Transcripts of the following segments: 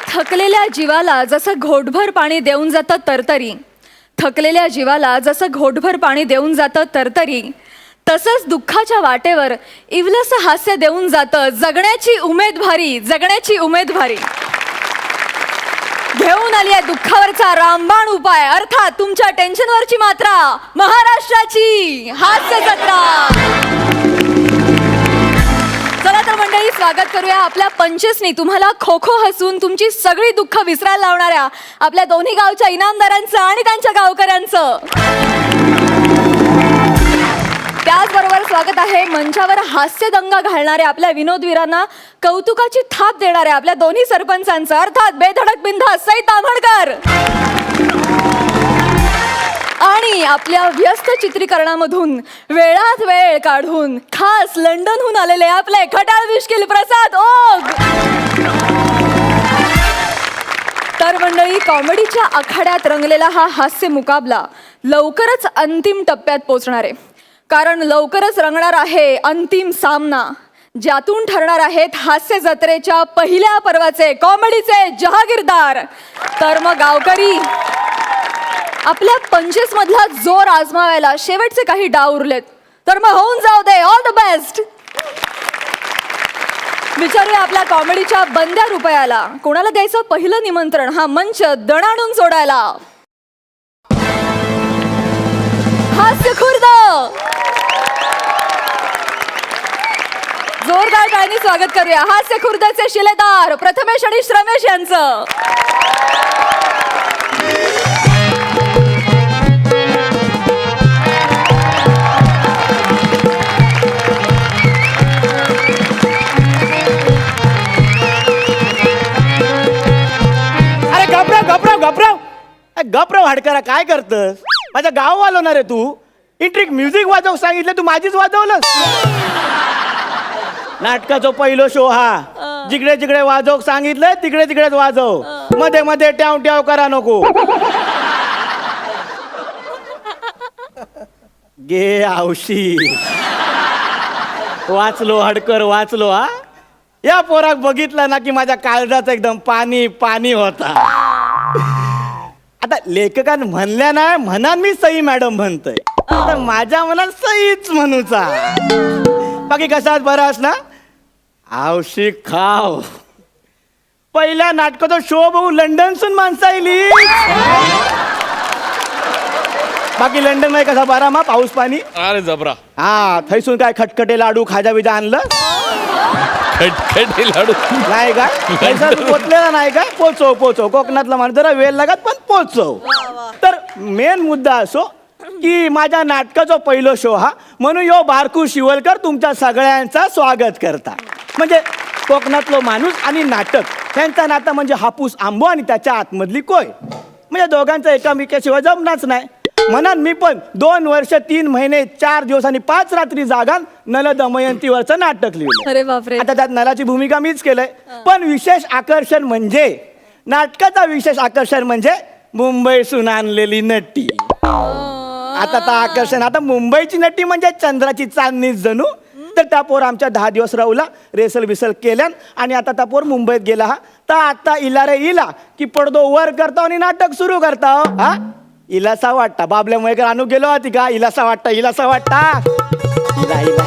थकलेल्या जीवाला जसं घोटभर पाणी देऊन जातं तरतरी, थकलेल्या जीवाला जसं घोटभर पाणी देऊन जातं तरतरी, तसंच दुःखाच्या वाटेवर इवलसं हास्य देऊन जातं जगण्याची उमेद भारी, जगण्याची उमेद भारी. घेऊन आली आहे दुःखावरचा रामबाण उपाय, अर्थात तुमच्या टेन्शनवरची मात्रा, महाराष्ट्राची हास्य जत्रा. चला तर मंडळी, स्वागत करूया आपल्या पंचेसनी तुम्हाला खो खो हसून तुमची सगळी दुःख विसरायला लावणाऱ्या आपल्या दोन्ही गावच्या इनामदारांचं आणि त्यांच्या गावकऱ्यांचं. त्याचबरोबर स्वागत आहे मंचावर हास्यदंगा घालणाऱ्या आपल्या विनोदवीरांना कौतुकाची थाप देणाऱ्या आपल्या दोन्ही सरपंचांचं, अर्थात बेधडक बिनधास्त सई ताम्हणकर आणि आपल्या व्यस्त चित्रीकरणामधून वेळात वेळ काढून खास लंडनहून आलेले आपले खटाळ मिश्किल प्रसाद ओग. तर मंडळी, कॉमेडीच्या आखाड्यात रंगलेला हा हास्य मुकाबला लवकरच अंतिम टप्प्यात पोहोचणार आहे, कारण लवकरच रंगणार आहे अंतिम सामना, ज्यातून ठरणार आहेत हास्य जत्रेच्या पहिल्या पर्वाचे कॉमेडीचे जहागीरदार. तर मग गावकरी, आपल्या 25 मधला जोर आजमावायला शेवटचे काही डाव उरलेत, तर मग होऊन जाऊ दे. All the best. विचारूया आपल्या कॉमेडीच्या बंद्या रुपयाला, कोणाला द्यायचं पहिलं निमंत्रण हा मंच दणाणून सोडायला. हास्य खुर्द, जोरदार टाळ्यांनी स्वागत करूया हास्य खुर्दचे शिलेदार प्रथमेश आणि श्रमेश यांचं. गपराव हाडकरा, काय करतस? माझ्या गाव वाजवणार आहे तू. इंट्रिक म्युझिक वाजव सांगितलं, तू माझीच वाजवलं. नाटकाचा पहिलो शो हा, जिकडे जिकडे वाजव सांगितलं तिकडे तिकडेच वाजव, मध्ये मध्ये ट्याव ट्याव करा नको. गे आवशी, वाचलो हडकर वाचलो. हा, या पोराक बघितलं ना की माझ्या काळजाचं एकदम पाणी पाणी होता. आता लेखकान म्हणल्या ना, म्हणा मी सई मॅडम म्हणतोय, तर माझ्या मनात सईच म्हणूचा. बाकी कसाच बरास ना? आवशी खाव. पहिल्या नाटकाचा शो बघू लंडनसून माणसं आली. बाकी लंडन मध्ये कसा बरा मा पाऊस पाणी? अरे जबरा. हा, थैसून काय खटखटे लाडू खाजा बिजा आणलं? खटखटे लाडू नाही काय पैसा पोचलेला नाही काय? पोचव पोचव, कोकणातला माणूस जरा वेळ लागत पण पोचव. तर मेन मुद्दा असो की माझ्या नाटकाचा पहिलो शो हा, म्हणून यो बारकू शिवलकर तुमच्या सगळ्यांचा स्वागत करता. म्हणजे कोकणातलो माणूस आणि नाटक त्यांचा नाता म्हणजे हापूस आंबो आणि त्याच्या आतमधली कोय. म्हणजे दोघांचं एकामेकाशिवाय जमणाच नाही. म्हणून मी पण 2 वर्ष 3 महिने 4 दिवस आणि 5 रात्री जागान नल दमयंतीवरचं नाटक लिहिलं. अरे बापरे. आता त्यात नलाची भूमिका मीच केलंय. पण विशेष आकर्षण म्हणजे, नाटकाचा विशेष आकर्षण म्हणजे मुंबईसून आणलेली नटी. आता आकर्षण, आता मुंबईची नटी म्हणजे चंद्राची चांदणीच जणू. तर त्या पोर आमच्या 10 दिवस राहुला रेसल बिसल केल्यान आणि आता त्या पोर मुंबईत गेला. हा, तर आता इला रे इला की पडदो वर करता आणि नाटक सुरू करता. हा, इलासा वाटता बाबल्यामुळे का आणू गेलो होती का? इलासा वाटता, इलासा वाटता. इला इला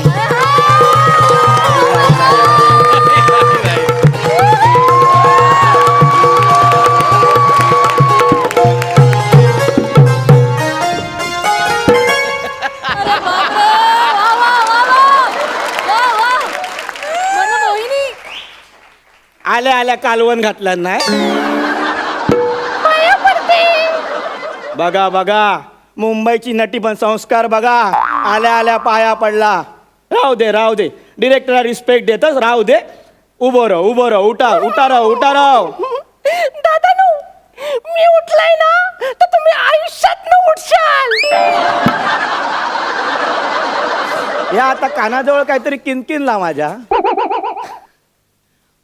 आल्या आल्या कालवण घातलं नाही. बघा बघा, मुंबईची नटी पण संस्कार बघा. आल्या आल्या पाया पडला. राहू दे राहू दे, डिरेक्टरला रिस्पेक्ट देतच राहू दे. उभं राह उभं राह, उठा उठा राह उठा राह. दादानू, मी उठलाय ना तर तुम्ही आयुष्यात न उठशाल. या आता कानाजवळ काहीतरी किनकिनला माझ्या.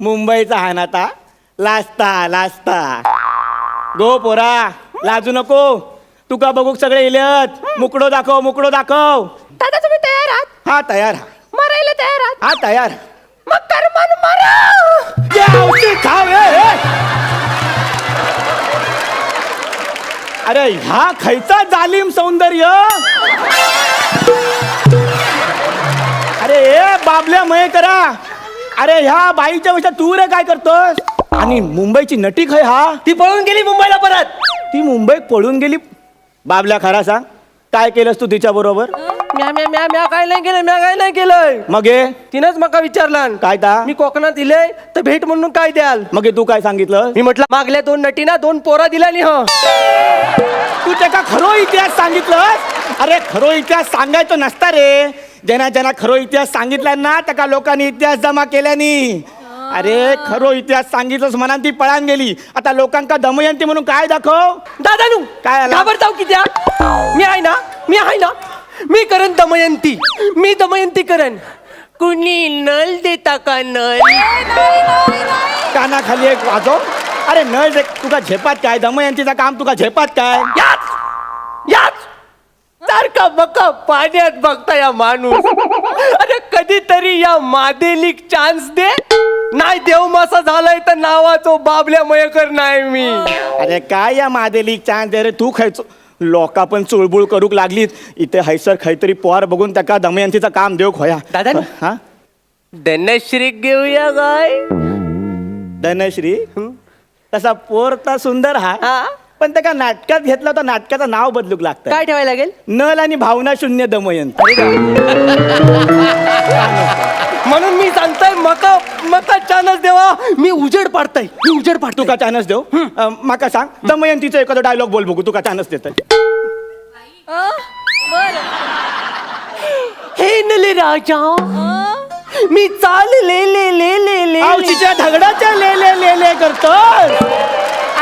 मुंबईचा हा नाता लाजता लाजता. गो पोरा, लाजू नको. तुका बघू सगळे इलेत. मुकडो दाखव मुकडो दाखव. दादा तुम्ही तयार आहात? हा तयार. मरायला तयार आहात? हा तयार. मग कर्मन मरा. खाव अरे ह्या खैचा जालिम सौंदर्य. अरे ए बाबल्या मये करा. अरे ह्या बाईच्या पेक्षा तू रे काय करतोस? आणि मुंबईची नटी खय हा? ती पळून गेली मुंबईला परत. ती मुंबईत पळून गेली. बाबल्या खरा सांग, काय केलंस तू तिच्या बरोबर? म्या काय नाही केलं, म्या काय नाही केलंय. मग हे तिनंच मका विचारलं काय ता? मी कोकणात इलय तर भेट म्हणून काय द्याल. मग हे तू काय सांगितलं? मी म्हटलं मागल्या 2 नटीना 2 पोरा दिल्या नि हो. तू त्याचा खरो इतिहास सांगितलंस? अरे खरो इतिहास सांगायचं नसता रे. ज्यांना ज्यांना खरो इतिहास सांगितला ना त्या लोकांनी इतिहास जमा केल्यानी. अरे खरो इतिहास सांगितलंस म्हणा ती पळान गेली. आता लोकांका दमयंती म्हणून काय दाखव? दादानू काय आला? घाबर जाऊ कित्या. मी आहे ना, मी आहे ना. मी करण दमयंती, मी दमयंती करण. कुणी नल देता का नल? कानाखाली एक वाजव. अरे न तुका झेपात काय? दमयंतीचं काम तुका झेपात काय? याच याच सारखा बका पाण्यात बघता या माणूस. अरे कधीतरी या मादेलीक चान्स दे. नाही देव मासा झालाय तर नावाचो बाबल्या मयेकर नाही मी. अरे काय या मादेली चान्स दे रे. तू खायचो लोका पण चुळबुळ करूक लागलीत. इथे हैसर खैतरी पोर बघून त्या दमयंतीचं काम देऊ खोया. दादा हा धनश्री घेऊया काय? धनश्री तसा पोर तर सुंदर हा, हा? पण त्या नाटकात घेतला तर नाटकाचं नाव बदलूक लागतं. काय ठेवायला लागेल? नल आणि भावना शून्य दमयंती. म्हणून मी सांगतोय मका मका चानस देवा. मी उजेड पाडताय, मी उजेड पाडतो. तुका चानस देऊ? माका सांग दमयंतीचा एखादा डायलॉग बोल बघू. तुका चानस देत. हे नले राजा मी चाल ले ले ले ले ले आवशीच्या धगडाच्या लेले लेले करतो.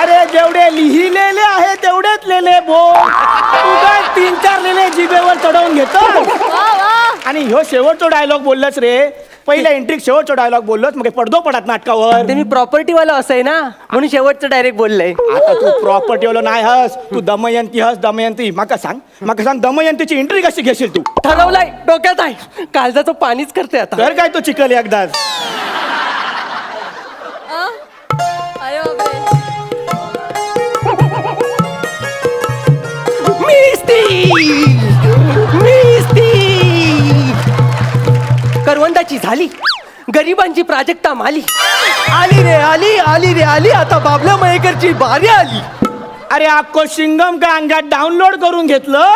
अरे जेवढे लिहिलेले आहे तेवढेच लेले बोल. तुझा 3-4 लेले जिभेवर चढवून घेतो. आणि ह्यो शेवटचा डायलॉग बोललास रे. पहिल्या एंट्रीक शेवटचा डायलॉग बोललोस मग पडदो पडत नाटकावर. ते मी प्रॉपर्टी वाला असं आहे ना म्हणून शेवटचं डायरेक्ट बोललंय. आता तू प्रॉपर्टी वाला नाही हस. तू दमयंती हस दमयंती. माका सांग दमयंतीची एंट्री कशी घेशील तू? ठरवलंय, डोक्यात आहे. काळजाचं पाणीच करते आता. तर काय तो चिकल एकदाच. अरे बापरे. करवंदाची झाली, गरिबांची प्राजक्ता माली. आली रे आली, आली रे आली. आता बाबल्या मयेकरची बारी आली. अरे अक्को शिंगम का अंगात डाउनलोड करून घेतलं.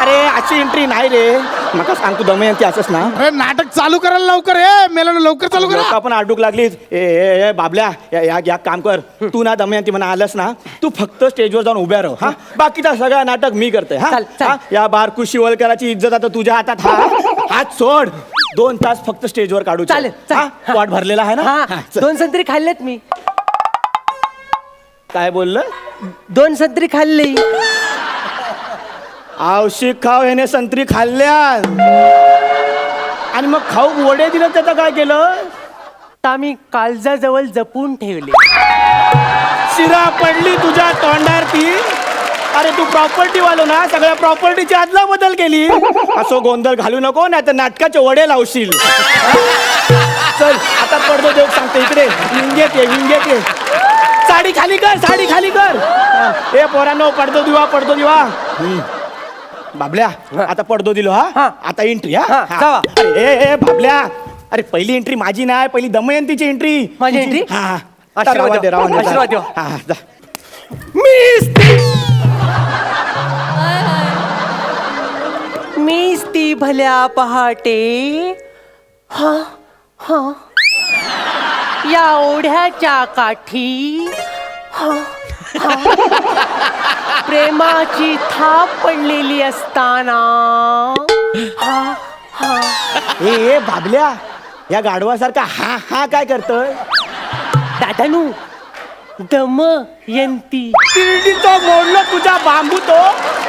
अरे अशी एंट्री नाही रे. मका सांग तू दमयंती असस ना. अरे नाटक चालू करायला लवकर ये. मेलानं लवकर चालू करा. लोक पण अडूक लागलीच. ए बाबल्या या काम कर. तू ना दमयंती म्हणा आलंस ना तू फक्त स्टेजवर जाऊन उभ्या राह. हा बाकीचा सगळा नाटक मी करते. हा चल, चल. हा? या बारकू शिवलकराची इज्जत आता तुझ्या हातात. हात सोड. 2 तास फक्त स्टेजवर काढू. चालेल, चालेल. हा? पोट भरलेला आहे ना. हा, हा, चल. 2 संत्री खाल्लेत मी. काय बोललं? 2 संत्री खाल्ली. आवशिक खाव ह्याने संत्री खाल्ल्या आणि मग खाऊ वडे दिलं त्याचं काय केलं? आता मी काळजाजवळ जपून ठेवले. शिरा पडली तुझ्या तोंडार ती. अरे तू प्रॉपर्टी वालो ना सगळ्या प्रॉपर्टीची अदला बदल केली. असं गोंधळ घालू नको नाही तर नाटकाचे वडे लावशील. चल आता पडदो देऊ सांगते. इकडे विंगेत ये. साडी खाली कर, साडी खाली कर. ए पोरांनो पडदो दिवा. बाबल्या आता पडदो दिलो. हा आता एंट्री. हा, जावा. ए बाबल्या अरे पहिली एंट्री माझी नाही, पहिली दमयंतीची एंट्री. माझी entry? हा आशीर्वाद द्या, आशीर्वाद द्या. हा जा. मीच ती भल्या पहाटे. हा हा या ओढ्याच्या काठी. हा हा प्रेमाची थाप पडलेली असताना. हा हा ए बाबल्या या गाढवासारखा हा हा काय करतोय? दादानू दमयंती. तिरडीचं मोडलं तुझा बांबू तो.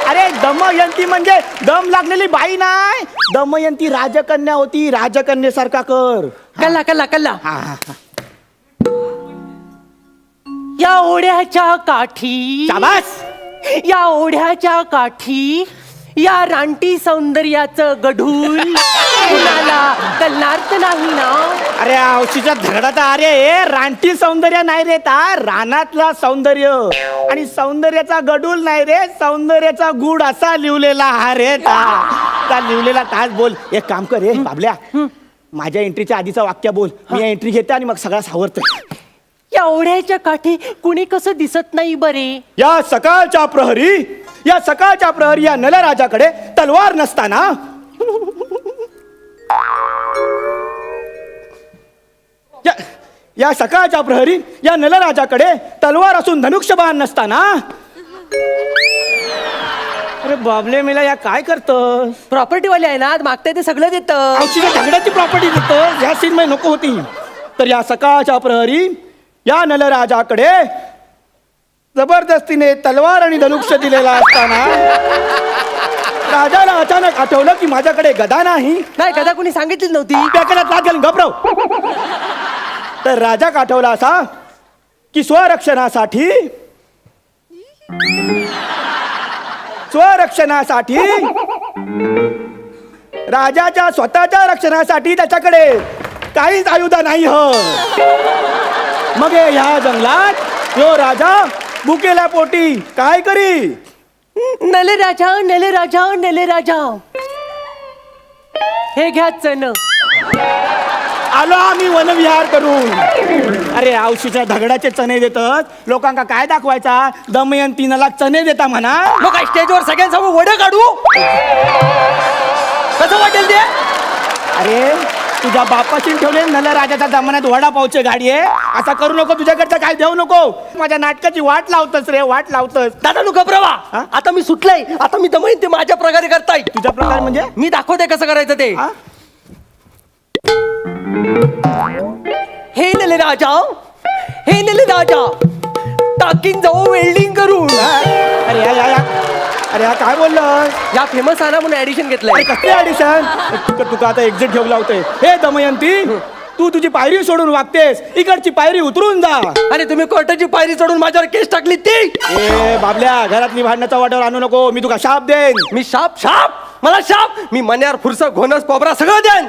अरे दमयंती म्हणजे दम लागलेली बाई नाही. दमयंती राजकन्या होती. राजकन्येसारखा कर. कल्ला कल्ला कल्ला. हा हा हा. या ओढ्याच्या काठी. शाबास. या ओढ्याच्या काठी या रानटी सौंदर्याचं गढूळ. कुणाला कळणार तर नाही ना. अरे औषधीच्या धगडाचा अरे रानटी सौंदर्य नाही रे ता रानातला सौंदर्य आणि सौंदर्याचा गडूल नाही रे सौंदर्याचा गुड असा लिवलेला हा रे ता लिवलेला तास बोल एक काम कर रे बाबल्या माझ्या एंट्रीच्या आधीचं वाक्य बोल मी या एंट्री घेते आणि मग सगळा सावरतो. एवढ्याच्या काठी कुणी कसं दिसत नाही बरे. या सकाळच्या प्रहरी या नलराजाकडे तलवार नसताना या सकाळच्या प्रहरी या नलराजाकडे तलवार असून धनुष्यबाण नसताना. अरे बाबले मेला या काय करतोस. प्रॉपर्टी वाले आहे ना मागताय ते सगळं देतं. औषधी झगड्याची प्रॉपर्टी देतो या सीन मध्ये नको होती. तर या सकाळच्या प्रहरी या नलराजाकडे जबरदस्तीने तलवार आणि धनुष्य दिलेला असताना राजाला अचानक आठवलं की माझ्याकडे गदा नाही. नाही गदा कुणी सांगितलीच नव्हती. त्याकडे हात घालून घबराव. तर राजा आठवला असा की स्वरक्षणासाठी राजाच्या स्वतःच्या रक्षणासाठी त्याच्याकडे काहीच आयुध नाही हो. मग ह्या जंगलात यो राजा भुकेल्या पोटी काय करी. नले राजा नले राजा नले राजा हे घ्या चण. आलो आम्ही वनविहार करून. अरे औशीच्या धगडाचे चणे देतात लोकांका काय दाखवायचा दमयंतीला चणे देता म्हणा. मग काय स्टेजवर सगळ्यांसमोर वड काढू कसं वाटेल ते. अरे तुझ्या बापाशी ठेवले नलराजाच्या जमान्यात वडापावची गाडी आहे. असा करू नको तुझ्याकडचं काय देऊ नको. माझ्या नाटकाची वाट लावतस रे वाट लावतस. दादा नु घबरावा. हा? आता मी सुटलाय. आता मी दमयंती ते माझ्या प्रकारे करताय. तुझ्या प्रकार म्हणजे मी दाखवते कसं करायचं ते. हा? हे नले राजा टाकीन जाऊ वेल्डिंग करून. अरे अरे हा काय बोललं. या फेमस आना म्हणून ऍडिशन घेतलंय. कसले ऍडिशन तुका आता एक्झिट घेऊ लावते. हे दमयंती तू तुझी पायरी सोडून वागतेस इकडची पायरी उतरून जा. आणि तुम्ही कोर्टाची पायरी चढून माझ्यावर केस टाकली ती. ए बाबल्या घरातली भांडणाचा वाट्यावर आणू नको. मी तुका शाप देन. मी शाप मला शाप. मी मन्यार फुरसा घोनस पोबरा सगळं देन.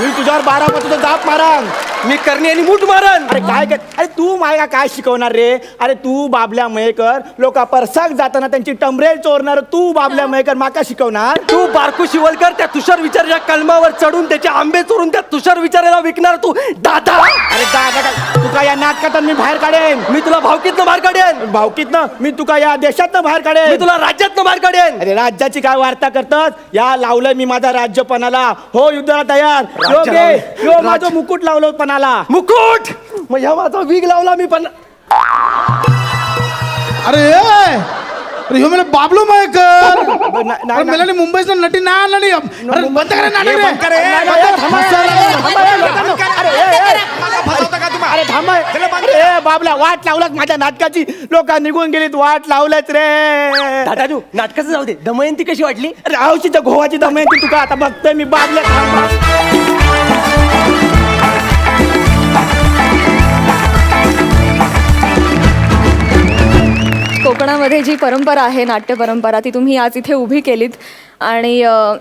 मी तुझ्यावर 12 पतूचा जाप मारान. मी करणी आणि मूठ मारन. अरे काय कर. अरे तू मायला काय शिकवणार रे. अरे तू बाबल्या मयेकर लोका परसाक जाताना त्यांची टमरेल चोरणार. तू बाबल्या मयेकर माका शिकवणार. तू बारकू शिवलकर त्या तुषार विचाराच्या कलमावर चढून त्याचे आंबे चोरून त्या तुषार विचाराला विकणार तू दादा. अरे दादा काय तुका या नाटकातून मी बाहेर काढेन. मी तुला भावकीतनं बाहेर काढेन. भावकीतनं मी तुका या देशातनं बाहेर काढेन. मी तुला राज्यातनं बाहेर काढेन. अरे राज्याची काय वार्ता करतात. या लावलंय मी माझा राज्यपणाला. हो युद्धाला तयार. यो माझं मुकुट लावलं पणाला. मुकुट मग ह्या माझा वीग लावला मी पण. अरे ह्यो मला बाबलो मयकर. नाही, अरे मेला मुंबईचं नटी नाही आणलं नाही. अरे बंद करा नाटक रे. अरे थांबा. अरे बाबला वाट लावलात माझ्या नाटकाची. लोक निघून गेलीत वाट लावलंच रे. दादाजू नाटकाचं जाऊ दे. दमयंती कशी वाटली. अरे औशीच्या घोवाची दमयंती तुका आता बघतोय मी बाबल्या. कोकणामध्ये जी परंपरा आहे नाट्य परंपरा ती तुम्ही आज इथे उभी केलीत आणि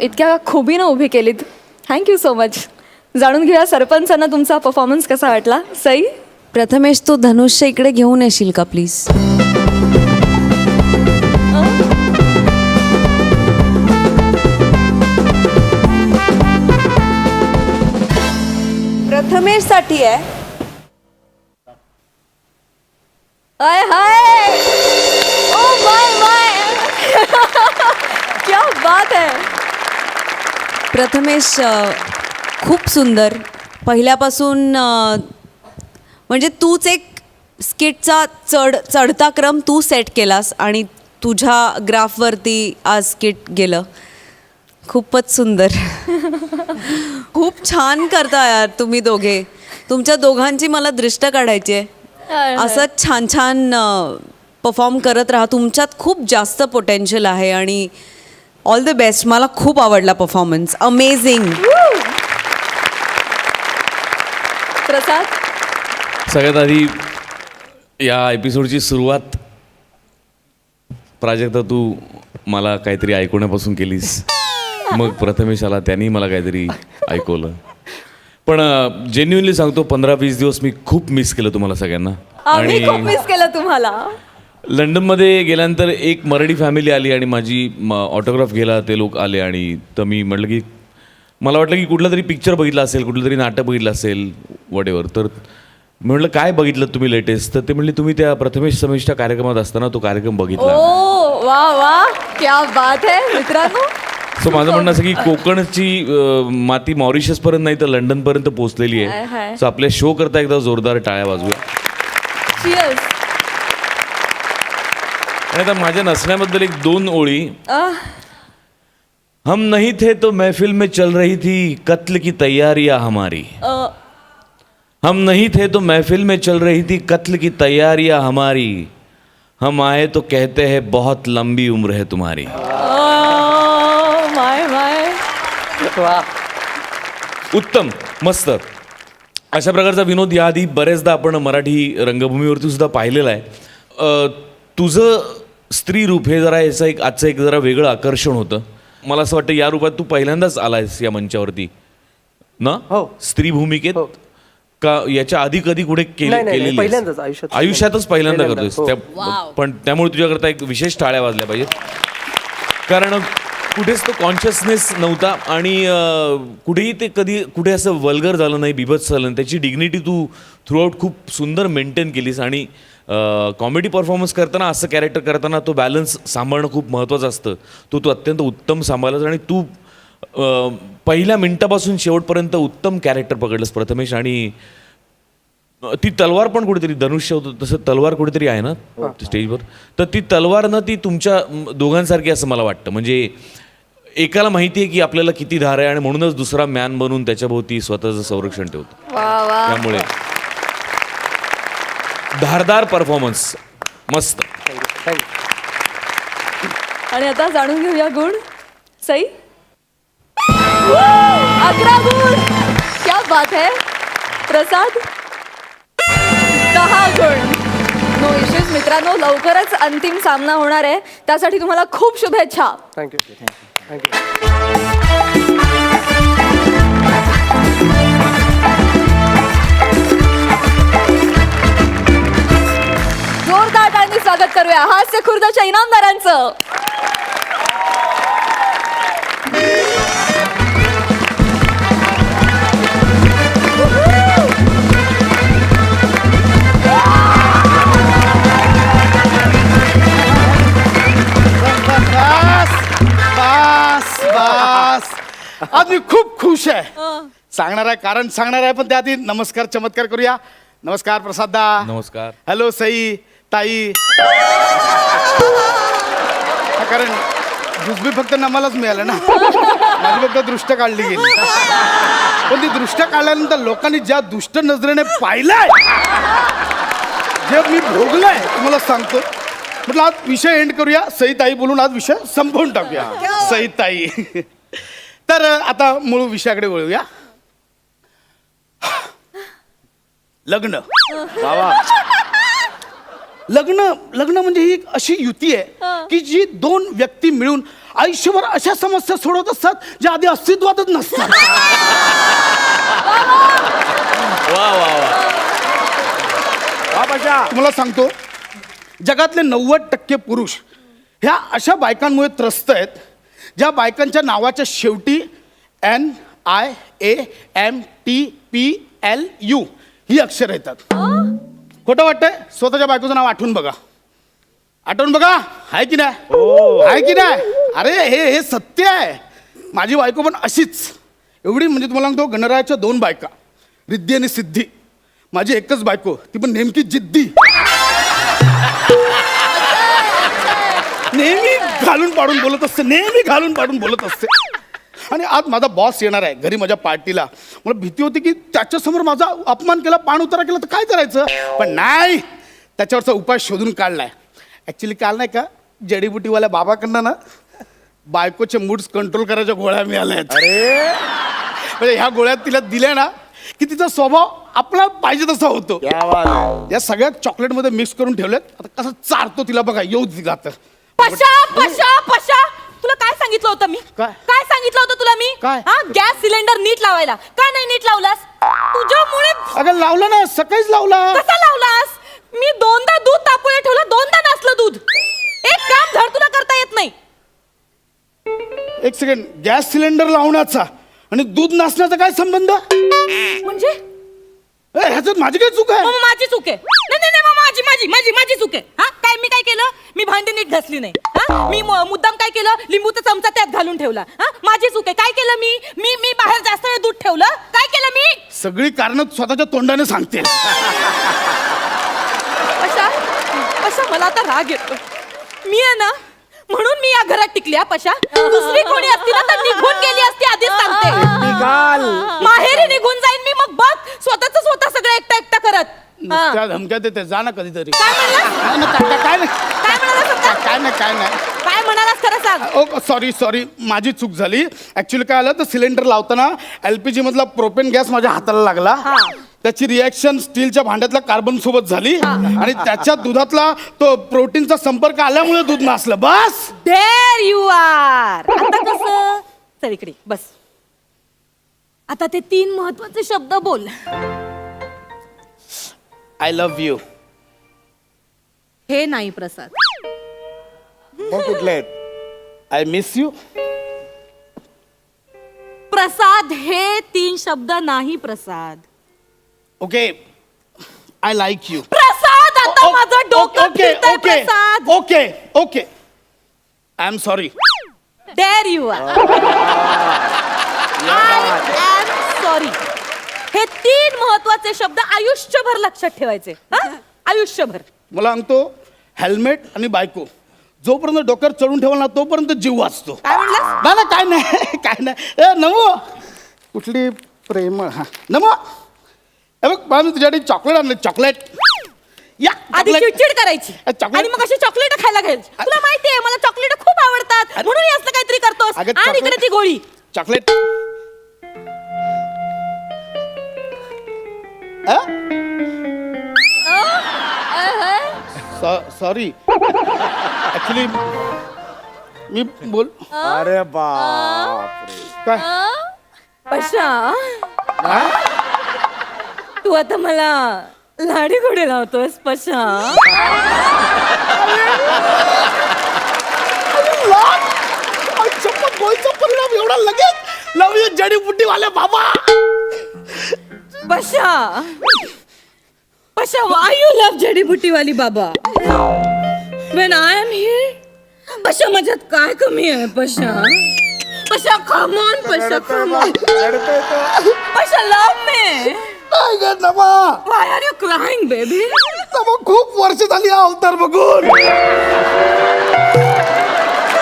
इतक्या खुबीनं उभी केलीत. Thank you so much. जाणून घेऊया सरपंचांना तुमचा परफॉर्मन्स कसा वाटला. सई प्रथमेश तो धनुष्य इकडे घेऊन येशील का प्लीज. प्रथमेश साठी आहे. हाय हाय ओ माय क्या बात है. प्रथमेश खूप सुंदर पहिल्यापासून म्हणजे तूच एक स्किटचा चढता क्रम तू सेट केलास आणि तुझ्या ग्राफवरती आज स्किट गेलं. खूपच सुंदर. खूप छान करता यार तुम्ही दोघे. तुमच्या दोघांची मला दृष्ट काढायची आहे. असंच छान छान परफॉर्म करत राहा. तुमच्यात खूप जास्त पोटेन्शियल आहे आणि ऑल द बेस्ट. मला खूप आवडला परफॉर्मन्स. अमेझिंग. प्रसाद सगळ्यात आधी या एपिसोडची सुरुवात प्राजक्ता तू मला काहीतरी ऐकवण्यापासून केलीस. मग प्रथमेश आला, त्यांनी मला काहीतरी ऐकवलं. पण जेन्युअनली सांगतो, 15-20 दिवस मी खूप मिस केलं तुम्हाला सगळ्यांना. आम्ही खूप मिस केलं तुम्हाला. लंडनमध्ये गेल्यानंतर एक मराठी फॅमिली आली आणि माझी ऑटोग्राफ घ्यायला ते लोक आले. आणि तर मी म्हटलं की मला वाटलं की कुठला तरी पिक्चर बघितला असेल, कुठलं तरी नाटक बघितलं असेल, वॉट एव्हर. तर मी म्हटलं काय बघितलं तुम्ही लेटेस्ट? तर ते म्हणले तुम्ही त्या प्रथमेश समेशच्या कार्यक्रमात असताना तो कार्यक्रम बघितला. ओ वा वा, क्या बात आहे मित्रांनो. सो माझं म्हणणं असं की कोकणची माती मॉरिशसपर्यंत नाही तर लंडनपर्यंत पोहोचलेली आहे. सो आपल्या शो करता एकदा जोरदार टाळ्या वाजवूया. Cheers. आणि आता माझ्या नसण्याबद्दल 1-2 ओळी. हम नहीं थे तो महफिल में चल रही थी कत्ल की तैयारियां हमारी. हम नहीं थे तो महफिल में चल रही थी कत्ल की तैयारियां हमारी. हम आए तो कहते हैं बहुत लंबी उम्र है तुम्हारी. माय माय. वा. उत्तम, मस्त. अशा प्रकारचा विनोद याआधी बरेचदा आपण मराठी रंगभूमीवरती सुद्धा पाहिलेला आहे. तुझं स्त्री रूप हे जरा याचं आजचं एक जरा वेगळं आकर्षण होतं. मला असं वाटतं या रूपात तू पहिल्यांदाच आलायस या मंचावरती ना? हो. स्त्री भूमिकेत का याच्या आधी कधी कुठे केलेली? पहिल्यांदाच आयुष्यातच पहिल्यांदा करतोयस. Wow. पण त्यामुळे तुझ्याकरता एक विशेष टाळ्या वाजल्या पाहिजेत. कारण कुठेच तो कॉन्शियसनेस नव्हता आणि कुठेही ते कधी कुठे असं वल्गर झालं नाही, बिभत्स झालं नाही. त्याची डिग्निटी तू थ्रूआउट खूप सुंदर मेंटेन केलीस. आणि कॉमेडी परफॉर्मन्स करताना, असं कॅरेक्टर करताना तो बॅलन्स सांभाळणं खूप महत्त्वाचं असतं. तू अत्यंत उत्तम सांभाळलास आणि तू पहिल्या मिनिटापासून शेवटपर्यंत उत्तम कॅरेक्टर पकडलंस प्रथमेश. आणि ती तलवार पण कुठेतरी धनुष्य होतं तसं तलवार कुठेतरी आहे ना स्टेजवर. तर ती तलवार ना ती तुमच्या दोघांसारखी असं मला वाटतं. म्हणजे एकाला माहिती आहे की आपल्याला किती धार आहे आणि म्हणूनच दुसरा मॅन बनून त्याच्याभोवती स्वतःचं संरक्षण ठेवतो. वा वा. त्यामुळे धारदार परफॉर्मन्स, मस्त. आणि आता जाणून घेऊया गुण. सई 11 गुण, क्या बात है. प्रसाद 10 गुण. नो इश्यूज मित्रांनो. लवकरच अंतिम सामना होणार आहे, त्यासाठी तुम्हाला खूप शुभेच्छा. थँक्यू. जोरदार टाळ्यांनी स्वागत करूया हास्य खुर्दच्या इनामदारांचं. बस बस. आज मी खूप खुश आहे. सांगणार आहे, कारण सांगणार आहे, पण त्याआधी नमस्कार चमत्कार करूया. नमस्कार प्रसाददा. नमस्कार. हॅलो सई ताई. कारण जुजबी फक्त नमालाच मिळालं ना, माझी फक्त दृष्ट काढली गेली. पण ती दृष्ट काढल्यानंतर लोकांनी ज्या दुष्ट नजरेने पाहिलंय, जे मी भोगलंय, तुम्हाला सांगतो. म्हटलं आज विषय एंड करूया, सईताई बोलून आज विषय संपवून टाकूया. सईताई. तर आता मूळ विषयाकडे वळूया. लग्न. लग्न म्हणजे ही एक अशी युती आहे की जी 2 व्यक्ती मिळून आयुष्यभर अशा समस्या सोडवत असतात ज्या आधी अस्तित्वातच नसतात. तुम्हाला सांगतो, जगातले 90% पुरुष ह्या अशा बायकांमुळे त्रस्त आहेत ज्या बायकांच्या नावाच्या शेवटी NIAMTPLU ही अक्षर येतात. खोटं वाटतंय? स्वतःच्या बायकोचं नाव आठवून बघा. आहे की नाही? आहे की नाही? अरे हे सत्य आहे. माझी बायको पण अशीच. एवढी म्हणजे तुम्हाला सांगतो, गणरायाच्या 2 बायका, रिद्धी आणि सिद्धी. माझी एकच बायको, ती पण नेमकी जिद्दी. नेहमी घालून पाडून बोलत असते. आणि आज माझा बॉस येणार आहे घरी माझ्या पार्टीला. मला भीती होती की त्याच्यासमोर माझा अपमान केला, पाण उतारा केला तर काय करायचं. पण नाही, त्याच्यावरचा उपाय शोधून काढलाय. ॲक्च्युली काल नाही का, जडीबुटीवाल्या बाबाकडनं ना बायकोचे मूड्स कंट्रोल करायच्या गोळ्या मिळाल्या आहेत. अरे म्हणजे ह्या गोळ्या तिला दिल्या ना की तिचा स्वभाव आपला पाहिजे तसा होतो. या सगळ्या चॉकलेटमध्ये मिक्स करून ठेवल्यात. आता कसं चारतो तिला बघा, येऊ दिला तर. पशा तुला काय सांगितलं होतं मी काय? काय सांगितलं होतं तुला मी काय? हा गॅस सिलेंडर नीट लावायला का नाही नीट लावलास तुझ्यामुळे अगं लावला ना, सकाळीच लावला. कसा लावलास मी 2दा दूध तापवलं ठेवलं 2दा नसलं दूध एक काम धड तुला करता येत नाही एक सेकंड, गॅस सिलेंडर लावण्याचा आणि दूध नसण्याचा काय संबंध? म्हणजे ह्याच्यात माझी काय चूक आहे? मग माझी चूक आहे नाही नाही नाही मग माझी माझी माझी माझी चूक आहे हा काय मी काय केलं मी भांडी नीट घासली नाही हा मी मुद्दाम काय केलं लिंबूचा चमचा त्यात घालून ठेवला हा माझी चूक आहे काय केलं मी मी मी बाहेर जास्त वेळ दूध ठेवलं काय केलं मी सगळी कारण स्वतःच्या तोंडाने सांगते. पशा पशा मला आता राग येतो मी आहे ना म्हणून मी या घरात टिकली पशा दुसरी कोणी असती ना तर निघून गेली असती आधीच सांगते माहेरी निघून जाईन मी मग बघ स्वतःच स्वतः सगळं एकटा एकटा करत हा. नुसत्या धमक्या देते, जा ना कधीतरी. काय म्हणलास? काय नाही काय म्हणालास आता? काय नाही काय नाही. काय म्हणालास खरं सांग ओ सॉरी माझी चूक झाली. ऍक्च्युली काय आलं तर सिलेंडर लावताना LPG मधला प्रोपेन गॅस माझ्या हाताला लागला. त्याची रिॲक्शन स्टीलच्या भांड्यातल्या कार्बन सोबत झाली आणि त्याच्या दुधातला तो प्रोटीनचा संपर्क आल्यामुळे दूध नासलं. बस. देर यू आर आता कसं चल इकडे बस आता ते 3 महत्वाचे शब्द बोल आय लव्ह यू. हे नाही प्रसाद मग कुठले आहेत? I miss you. प्रसाद हे 3 शब्द नाही Prasad okay. I like you. Prasad आता माझं डोकं ओके फिरतंय okay Prasad okay okay. I am sorry. There you are I am sorry हे 3 महत्वाचे शब्द आयुष्यभर लक्षात ठेवायचे हा? आयुष्यभर मला सांगतो हेल्मेट आणि बायको जोपर्यंत डोक्यावर चढून ठेवला ना तोपर्यंत जीव वाचतो. काय म्हणलास ना काय नाही काय नाही. ए नमो कुठली प्रेमळ. हा नमो हे बघ मला मी तुझ्यासाठी चॉकलेट आणलं. चॉकलेट या आधी chocolate. चिडचिड करायची chocolate. आणि मग अशी चॉकलेट खायला घ्यायची तुला माहितीये मला चॉकलेट खूप आवडतात म्हणून हे असलं काहीतरी करतोस अगं, आणि इकडे chocolate- ती गोळी चॉकलेट. सॉरी ऍक्च्युली मी बोल. अरे बाप काय पशा तू आता मला लाडी गोडी लावतोस पशा बोलचा परिणाम एवढा लगेच लव यू जडीबुटी वाले बाबा. पशा पशा why you love जडीबुटी वाली बाबा when I am here पशा माझ्यात काय कमी आहे पशा पशा come on Pasha come on Pasha love me काय ग नमा. why are you crying baby नमा खूप वर्ष झाली हा अवतार बघून.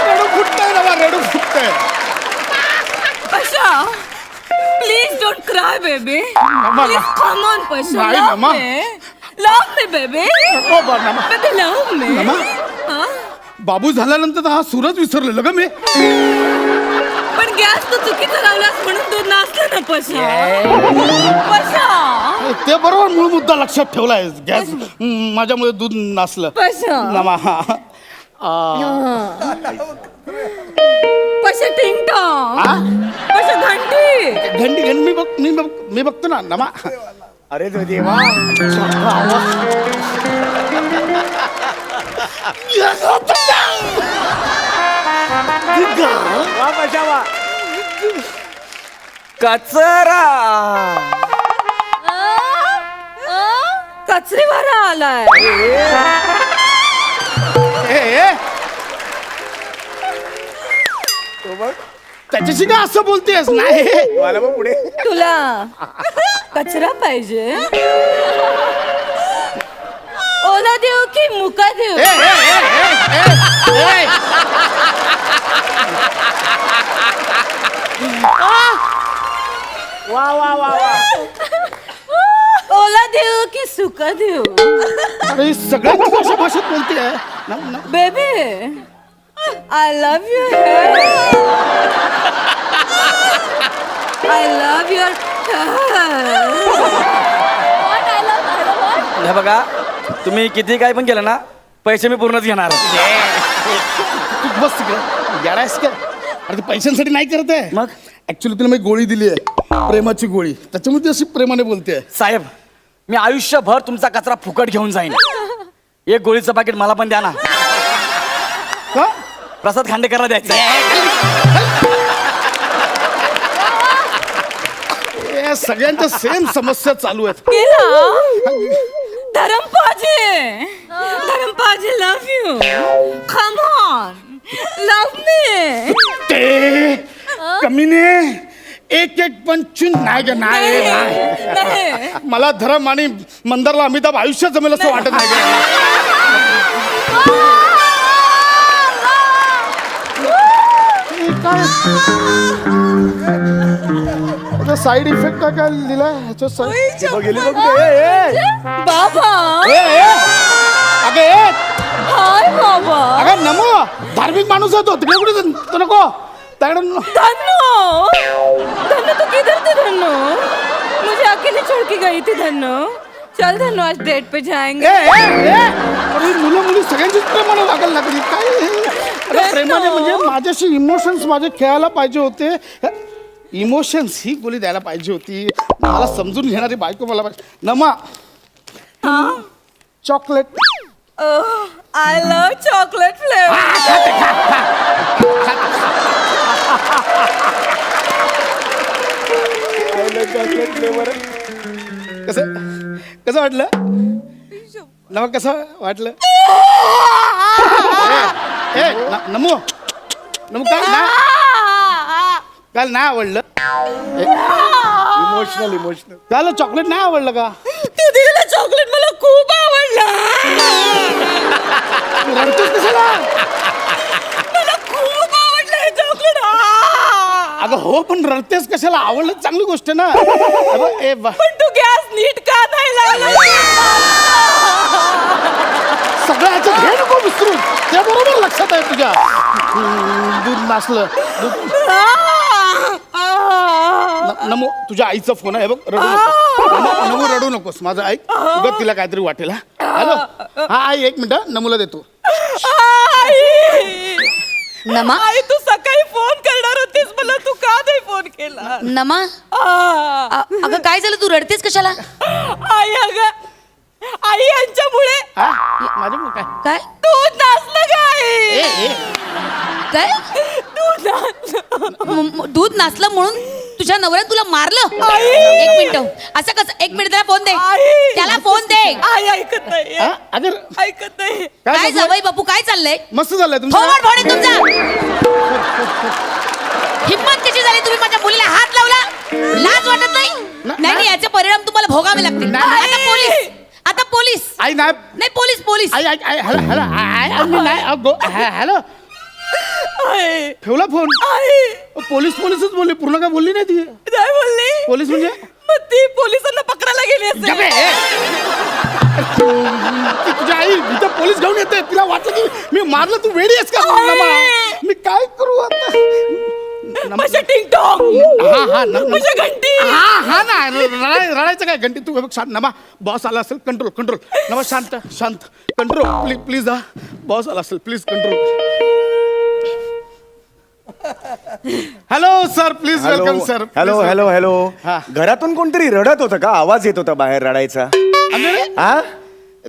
रडू फुटतंय नमा रडू फुटतंय. पशा please don't cry baby नमा, please come on पशा नाही, love नमा. me love me baby नको बा, नमा. baby love me नमा. हा? बाबू झाल्यानंतर हा सूरच विसरलेलं ग मी. पण गॅस तू चुकीचा लावलास म्हणून दूध नासलं ना पशा पशा ते बरोबर मूळ मुद्दा लक्षात ठेवलाय. गॅस माझ्यामुळे दूध नासलं. पशा नमा हा. पशा टिंगटॉंग पशा घंटी घंटी घंटी मी बघतो ना नमा. अरे तो देवा. वा पशा वा. कचरा कचरीवाला आलाय त्याच्याशी काय असं बोलतेस. नाही मला मग पुढे तुला कचरा पाहिजे ओला देऊ की मुका देऊ वा वा वा वा. ओला देऊ की सुका देऊ अरे सगळ्यांची अशा भाषेत बोलते. Baby I love you I love your हे बघा तुम्ही किती काय पण केलं ना पैसे मी पूर्णच घेणार. तू बस तिकडे येडायस का? अरे ते पैशांसाठी नाही करत आहे. मग? ऍक्च्युली तुला मी गोळी दिली आहे, प्रेमाची गोळी, त्याच्यामुळे ती अशी प्रेमाने बोलते. साहेब मी आयुष्यभर तुमचा कचरा फुकट घेऊन जाईन. एक गोळीचं पाकिट मला पण द्या ना. का? प्रसाद खांडेकरला द्यायचं. हे सगळ्यांच्या सेम समस्या चालू आहेत. धरमपाजी लव you come on love me ते कमीने एक पंचून नाही ग, नाही. मला धरम आणि मंदारला अमिताभ आयुष्य जमेल असं वाटत नाही ग. साईड इफेक्ट काय लिहिलाय ह्याच्या गेली बघ बाबा हाय बाबा अगं नमो धार्मिक माणूस होतो तिकडे कुठे तो नको त्याकडे धन्नो धन्नो तू किधर थे धन्नो मुझे अकेले छोड़ के गई थी धन्नो चल धन्नो आज डेट पे जाएंगे अरे मुलं मुली सगळ्यांचीच प्रेमाने वागायला लागली काय अरे प्रेमाने म्हणजे माझ्याशी इमोशन्स माझे खेळायला पाहिजे होते. इमोशन्स ही गोळी द्यायला पाहिजे होती. मला समजून घेणारी बायको मला पाहिजे. नमा chocolate I love chocolate flavour chocolate flavour कसं कसं वाटलं नमा कसं वाटलं? नमो नमो काल नाही आवडलं. इमोशनल काल चॉकलेट नाही आवडलं का? तू दिलेलं चॉकलेट मला खूप आवडलं तू रडतोस कशाला? मला खूप आवडलं हे चॉकलेट अगं हो पण रडतेस कशाला? आवडलं चांगली गोष्ट आहे ना. अगं ए बा पण तू गॅस नीट का नाही लावला सगळं ह्याच्यात हे नको विसरू. ते बरोबर लक्षात आहे तुझ्या. दूध नासलं नमो तुझ्या आईचा फोन आहे बघ. रडू नको नमो रडू नकोस माझं ऐक. उगाच तिला काहीतरी वाटेल. हॅलो हा आई एक मिनिट नमूला देतो. नमा आई तू सकाळी फोन करणार होतीस मला तू का नाही फोन केला नमा अगं काय झालं तू रडतेस कशाला? आई अगं आई यांच्यामुळे माझ्या मुलं काय काय दूध नाचलं काय काय दूध नाचलं म्हणून तुझ्या नवऱ्याने तुला मारलं? एक मिनिट असं कसं? एक मिनिट त्याला फोन दे. त्याला फोन दे. आई ऐकत नाही अगर ऐकत नाही. काय जावई बापू काय चाललंय? मस्त झालंय तुमचं. थोबाड फोडेन तुमचा. हिम्मत कशी झाली तुम्ही माझ्या मुलीला हात लावला? लाज वाटत नाही? नाही याचे परिणाम तुम्हाला भोगावे लागतील. आता पोलीस आता पोलीस आई नाही नाही पोलीस पोलीस आई आई हॅलो हॅलो आई मी नाही हॅलो ठेवला फोन. पोलीस पोलीसच बोलली पूर्ण काय बोलली नाही ती. नाही बोलली पोलीस म्हणजे मग ती पोलिसांना पकडायला गेली असेल. ती तुझ्या आई इथं पोलीस घेऊन येते. तिला वाटलं की मी मारलं. तू वेडी आहेस का? मी काय करू आता? माझ्या टिंगटॉंग माझ्या घंटी हा ना रडायचं काय घंटी. तू शांत नमा बॉस आला असेल. कंट्रोल कंट्रोल नमा शांत शांत कंट्रोल प्लीज प्लीज हा बॉस आला असेल please control. Hello sir please welcome sir. Hello hello hello हा. घरातून कोणतरी रडत होतं का? आवाज येत होता बाहेर रडायचा. हा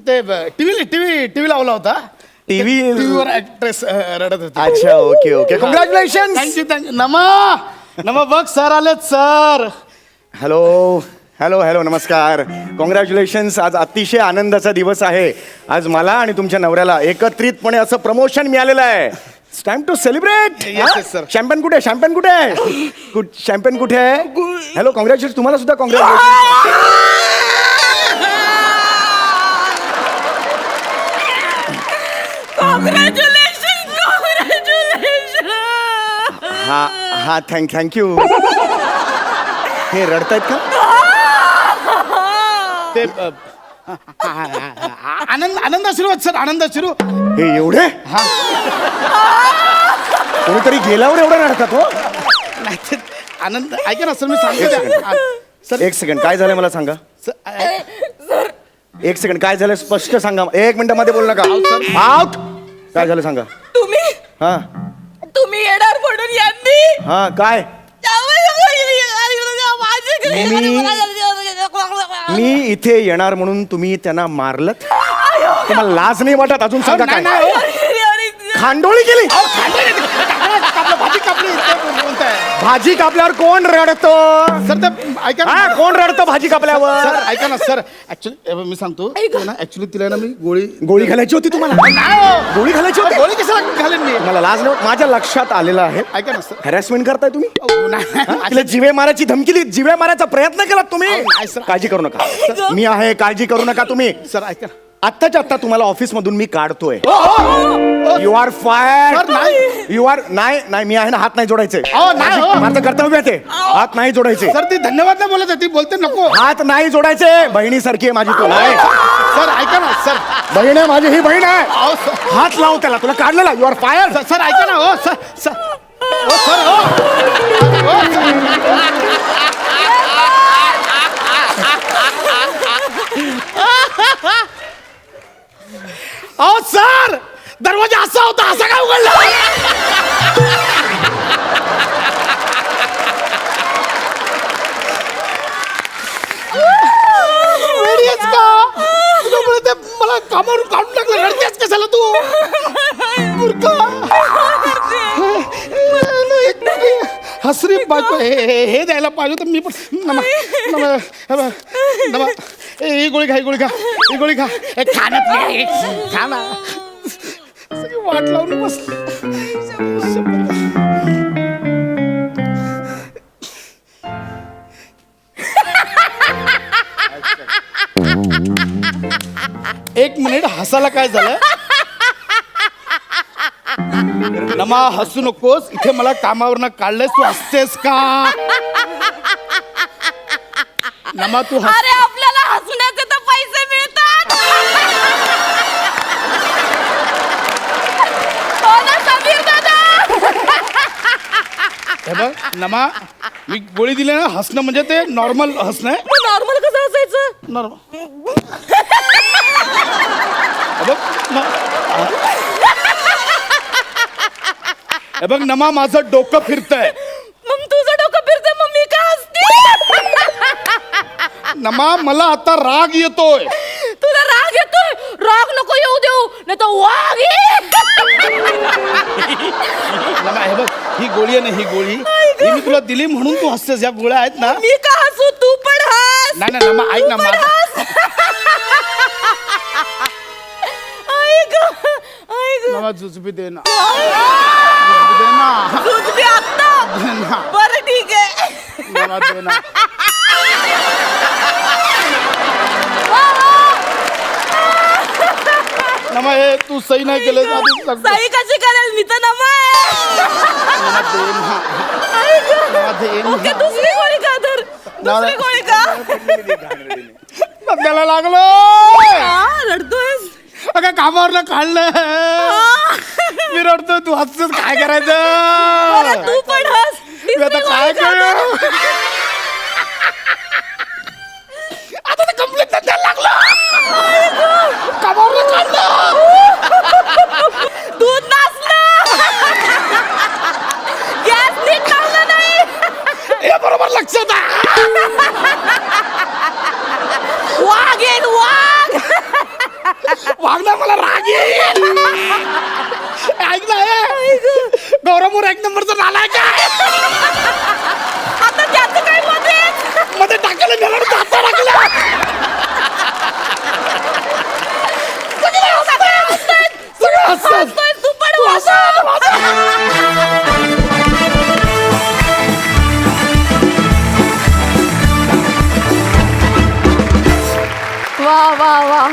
ते टीव्ही लावला होता. टीव्हीवर ऍक्ट्रेस रडत होती. अच्छा ओके ओके कॉंग्रॅच्युलेशन. थँक्यू नमा बघ सर आलेत सर. हॅलो हॅलो हॅलो नमस्कार. कॉंग्रॅच्युलेशन्स. आज अतिशय आनंदाचा दिवस आहे. आज मला आणि तुमच्या नवऱ्याला एकत्रितपणे असं प्रमोशन मिळालेलं आहे. It's time to celebrate. Yes, sir. Champagne कुठे शॅम्पेन कुठे आहे? शॅम्पेन कुठे आहे? Hello congratulation. तुम्हाला सुद्धा कॉंग्रॅच्युलेशन. हा हा थँक्यू. हे रडतायत का? ते आनंद आशीर्वाद सर आनंद आशीर्वाद. हे एवढे कोणीतरी गेल्यावर एवढं रडतात हो. नाही ते आनंद ऐका ना सर मी सांगतो सर एक सेकंड काय झालं मला सांगा. एक सेकंड, काय झालं स्पष्ट सांगा. 1 मिनिट मध्ये बोल नका. आउट. काय झालं सांगा. तुम्ही हा तुम्ही येणार म्हणून यांनी हा काय मी इथे येणार म्हणून तुम्ही त्यांना मारलं. तुम्हाला लाज नाही वाटत अजून सांगा काय खांडोळी केली. भाजी कापली ते बोलताय. भाजी कापल्यावर कोण रडतो. सर ते ऐका हा ना कोण रडतं भाजी सर कापल्यावर. ऐका ना सर ऍक्च्युली मी सांगतो ऍक्च्युली तिला ना मी गोळी घालायची होती तुम्हाला. गोळी घालायची होती. गोळी कशाला घालेन मी. मला लाज नाही वाटत? माझ्या लक्षात आलेलं आहे. ऐका ना सर हॅरॅसमेंट करताय तुम्ही. नाही तिला जिवे मारायची धमकी दिली. जिवे मारायचा प्रयत्न केला तुम्ही. नाही, सर. काळजी करू नका. मी आहे, काळजी करू नका तुम्ही. सर ऐका आत्ताच्या आत्ता तुम्हाला ऑफिस मधून मी काढतोय. हो, यू आर फायर. सर, नाही. यू आर नाही मी आहे ना. हात नाही जोडायचे. नाही, हो. माझं कर्तव्य आहे ते. हात नाही जोडायचे. सर ती धन्यवाद नाही बोलत आहे, ती बोलते नको. हात नाही जोडायचे. बहिणीसारखी आहे माझी तू. नाही सर ऐका ना सर बहीण आहे माझी. ही बहीण आहे. अहो, सर हात लावू त्याला. तुला काढलेला. You R fire. सर ऐका ना हो सर सर हो सर हो अहो सर दरवाजा असा होता, असा काय उघडला. वेडी आहेस का? तुझ्यामुळे ते मला कामावरून काढून टाकलं. रडतेस कशाला तू मूर्ख. हसरी बायको हे द्यायला पाहिजे तर मी पण नमा ही गोळी खा, ही गोळी खा, ही गोळी खा. खाण्यात खा ना. सगळी वाट लावून बस. एक मिनिट हसायला काय झालं. नमा हसू नकोस. इथे मला कामावरनं काढलंयस, तू हसतेस का. नमा तू हस. अरे आपल्याला हसण्याचे तर पैसे मिळतात. हो ना समीर दादा. हे बघ नमा मी गोळी दिली ना. हसणं म्हणजे ते नॉर्मल हसणं आहे. नॉर्मल कसं असायचं. नॉर्मल. हे बघ नमा माझं डोकं फिरतंय. मग तुझं डोकं फिरते मग मी का हसते. नमा मला आता राग येतोय. तुला राग येतोय. राग नको येऊ देऊ नाही तर वाघ येईल. नमा हे बघ ही गोळी आहे ना, ही गोळी ही मी तुला दिली म्हणून तू हसतेस. या गोळ्या आहेत ना. मी का हसू तू पण हस. नाही नाही नमा ऐक ना तू पण माझं. हस. ऐक ऐक नमा जुजबी दे ना. जुजबी दे ना. दूध बी आत्ता. दे ना. बरं ठीक आहे. नमा दे ना. नमा हे तू सही नाही केलं आधीच सांगतो. सही कशी करेल मी तर नमा नमा दे ना. नमा दे ना. ओके दुसरी गोळी का तर दुसरी गोळी का. त्याला लागलो. रडतोयस. अगं कामावरनं काढलं. मी रडतो तू हसतोस. काय करायचं. तू पण हस. मी आता काय करू. आता ते कंप्लेंट द्यायला लागलं. कामावरनं काढलं. दूध नासलं. गॅस नीट लावला नाही. हे बरोबर लक्षात आहे. वाघ येईल वाघ. वागणार मला राग येईल. ऐक ना हे. गौरवमोर 1 नंबरचा नालाय काय. आता त्याचं काय मध्ये. मध्ये टाकलं घरात हात टाकलं. सगळं हसतात. हसतोय तू पण हस. वा वा वा.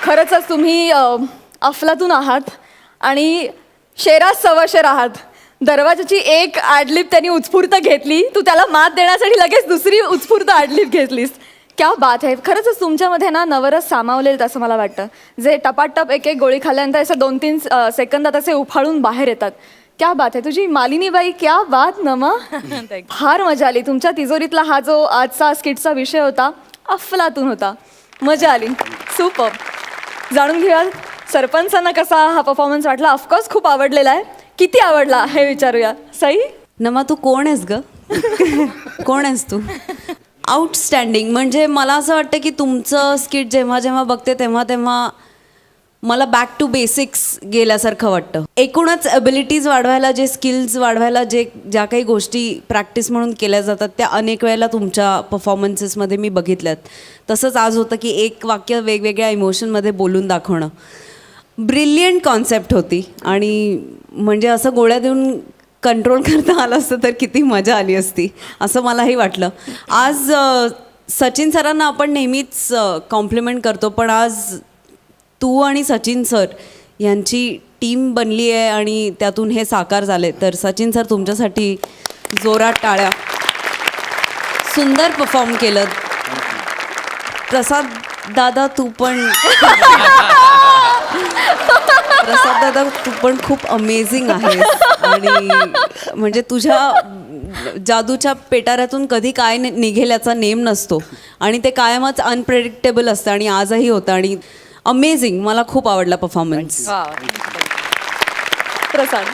खरंच तुम्ही अफलातून आहात आणि शेरात सवशेर आहात. दरवाजाची एक आडलीप त्यांनी उत्स्फूर्त घेतली. तू त्याला मात देण्यासाठी लगेच दुसरी उत्स्फूर्त आडलीप घेतलीस. क्या बात आहे. खरंच तुमच्यामध्ये ना नवरस सामावलेत असं मला वाटतं. जे टपाटप एक एक गोळी खाल्ल्यानंतर असं 2-3 सेकंदात असे उफाळून बाहेर येतात. क्या बात आहे. तुझी मालिनीबाई क्या बात नमा. फार मजा आली. तुमच्या तिजोरीतला हा जो आजचा स्किटचा विषय होता अफलातून होता. मजा आली. सुपर. जाणून घेऊया सरपंचांना कसा हा परफॉर्मन्स वाटला. ऑफकोर्स खूप आवडलेला आहे. किती आवडला हे विचारूया. सई, नमा तू कोण आहेस ग? कोण आहेस तू? आउटस्टँडिंग. म्हणजे मला असं वाटतं की तुमचं स्किट जेव्हा जेव्हा बघते तेव्हा तेव्हा मला बॅक टू बेसिक्स गेल्यासारखं वाटतं. एकूणच ॲबिलिटीज वाढवायला, जे स्किल्स वाढवायला ज्या काही गोष्टी प्रॅक्टिस म्हणून केल्या जातात त्या अनेक वेळेला तुमच्या परफॉर्मन्सेसमध्ये मी बघितल्यात. तसंच आज होतं की एक वाक्य वेगवेगळ्या इमोशनमध्ये बोलून दाखवणं. ब्रिलियंट कॉन्सेप्ट होती आणि म्हणजे असं गोळ्या देऊन कंट्रोल करता आलं असतं तर किती मजा आली असती असं मलाही वाटलं. आज सचिन सरांना आपण नेहमीच कॉम्प्लिमेंट करतो, पण आज तू आणि सचिन सर यांची टीम बनली आहे आणि त्यातून हे साकार झाले. तर सचिन सर तुमच्यासाठी जोरात टाळ्या. सुंदर परफॉर्म केलं. प्रसाद दादा तू पण खूप अमेझिंग आहेस आणि म्हणजे तुझ्या जादूच्या पेटाऱ्यातून कधी काय निघेल याचा नेम नसतो आणि ते कायमच अनप्रेडिक्टेबल असतं आणि आजही होतं आणि अमेझिंग. मला खूप आवडला परफॉर्मन्स. प्रसाद.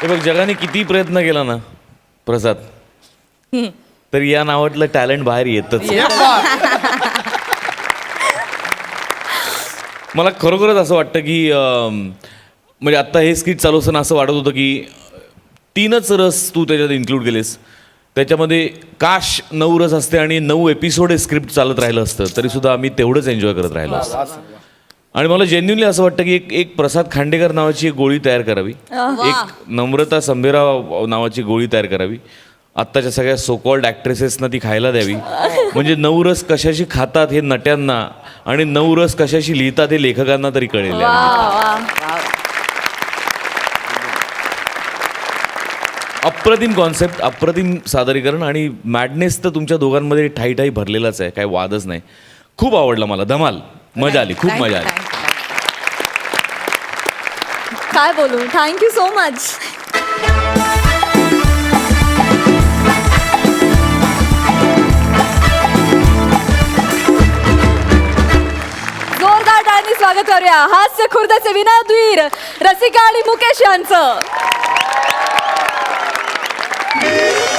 हे बघ, जगाने किती प्रयत्न केला ना प्रसाद, तर या नावातलं टॅलेंट बाहेर येतच. मला खरोखरच असं वाटतं की म्हणजे आत्ता हे स्किट चालू असताना असं वाटत होतं की 3च रस तू त्याच्यात इन्क्लूड केलेस. त्याच्यामध्ये काश 9 रस असते आणि 9 एपिसोड हे स्क्रिप्ट चालत राहिलं असतं तरीसुद्धा आम्ही तेवढंच एन्जॉय करत राहिलो असतं. आणि मला जेन्युनली असं वाटतं की एक प्रसाद खांडेकर नावाची एक गोळी तयार करावी, एक नम्रता संभेराव नावाची गोळी तयार करावी, आत्ताच्या सगळ्या सोकॉल्ड ॲक्ट्रेसेसना ती खायला द्यावी. म्हणजे 9 रस कशाशी खातात हे नट्यांना आणि 9 रस कशाशी लिहितात हे लेखकांना तरी कळेल. अप्रतिम कॉन्सेप्ट, अप्रतिम सादरीकरण आणि मॅडनेस तर तुमच्या दोघांमध्ये ठाई ठाई भरलेलाच आहे, काही वादच नाही. खूप आवडलं मला. धमाल. मजा आली, खूप मजा आली. काय बोलू. Thank you so much. जोरदार टाळ्यांनी स्वागत करूया हास्य खुर्दचे विनोदवीर रसिका आणि मुकेश यांचं.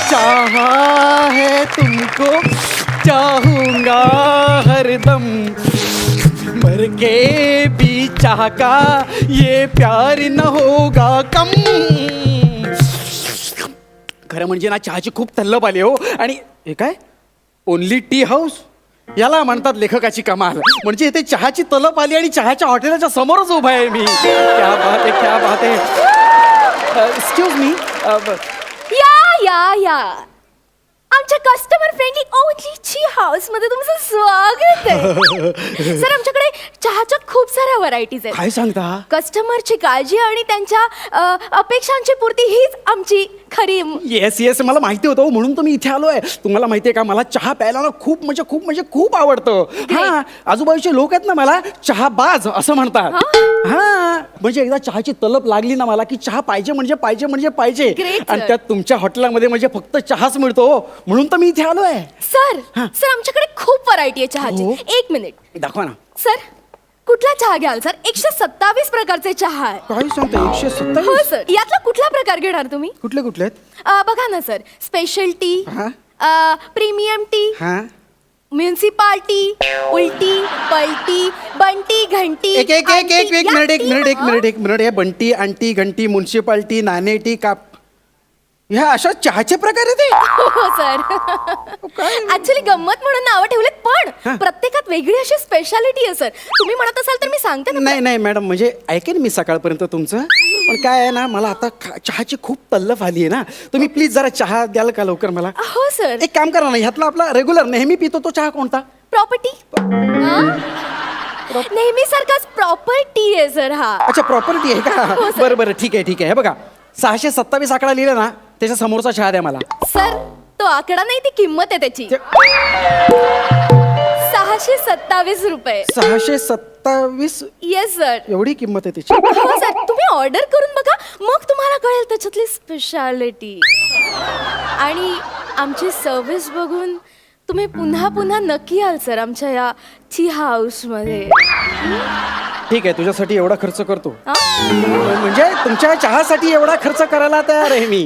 चाहा है तुमको चाहूंगा हरदम, मर के भी चाह का ये प्यार न होगा कम. खरं म्हणजे ना चहाची खूप तल्लप आली हो. आणि हे काय ओनली टी हाऊस, याला म्हणतात लेखकाची कमाल. म्हणजे इथे चहाची तलप आली आणि चहाच्या हॉटेलच्या समोरच उभा आहे मी. क्या बात आहे, क्या बात आहे. Excuse me. या आमच्या कस्टमर फ्रेंडली ओनली ची हाऊस मध्ये तुमचं स्वागत आहे. सर, आमच्याकडे चहाच्या खूप साऱ्या व्हरायटीज आहेत. काय सांगता? कस्टमरची काळजी आणि त्यांच्या अपेक्षांची पूर्ती हीच आमची खरी. येस मला माहिती होतं, म्हणून तर मी इथे आलोय. तुम्हाला माहितीये का, मला चहा प्यायला ना खूप आवडतं. हा, आजूबाजूचे लोक आहेत ना मला चहाबाज असं म्हणतात. हा, म्हणजे एकदा चहाची तलप लागली ना मला की चहा पाहिजे म्हणजे पाहिजे. आणि त्यात तुमच्या हॉटेलमध्ये म्हणजे फक्त चहाच मिळतो, म्हणून तर मी इथे आलोय. सर आमच्याकडे खूप व्हरायटी आहे चहाची. हो. 1 मिनिट. दाखवा ना. सर, कुठला चहा घ्याल सर? 127 प्रकारचे चहा आहे. काय सांगता? 127? हो सर. यातला कुठला प्रकार घेणार तुम्ही? कुठले आहेत? बघा ना सर, स्पेशल टी, हा. प्रीमियम टी, हा, म्युन्सिपाल्टी, उलटी, पलटी, बंटी, घंटी. एक मिनिट. हे बंटी, आंटी, घंटी, म्युन्सिपाल्टी, नाणे टी, काप, ह्या अशा चहाचे प्रकार आहेत ते? हो सर. ऍक्च्युली गंमत म्हणून नावं ठेवलेत, पण प्रत्येकात वेगळी अशी स्पेशालिटी आहे सर. तुम्ही म्हणत असाल तर मी सांगते ना. नाही मॅडम, म्हणजे ऐकेन मी सकाळपर्यंत तुमचं, पण काय आहे ना, मला आता चहाची खूप तल्लफ आली आहे ना. तुम्ही प्लीज जरा चहा द्याल का लवकर मला? हो सर. एक काम करा ना, ह्यातला आपला रेग्युलर नेहमी पितो तो चहा कोणता? प्रॉपर्टी. नेहमी सारखाच प्रॉपर्टी आहे सर हा. अच्छा, प्रॉपर्टी आहे का? हो, सर. बरं ठीक आहे. हे बघा, 627 आकडा लिहिला ना, त्याच्या समोरचा चहा द्या मला. सर, तो आकडा नाही, ती किंमत आहे त्याची. 627 रुपये. 627? Yes sir. एवढी किंमत आहे त्याची? हो सर, तुम्ही ऑर्डर करून बघा, मग तुम्हाला कळेल त्याच्यातली स्पेशालिटी. आणि आमची सर्व्हिस बघून तुम्ही पुन्हा पुन्हा नक्की याल सर आमच्या या टी हाऊस मध्ये. ठीक आहे, तुझ्यासाठी एवढा खर्च करतो. हा? म्हणजे तुमच्या चहासाठी एवढा खर्च करायला तयार आहे मी.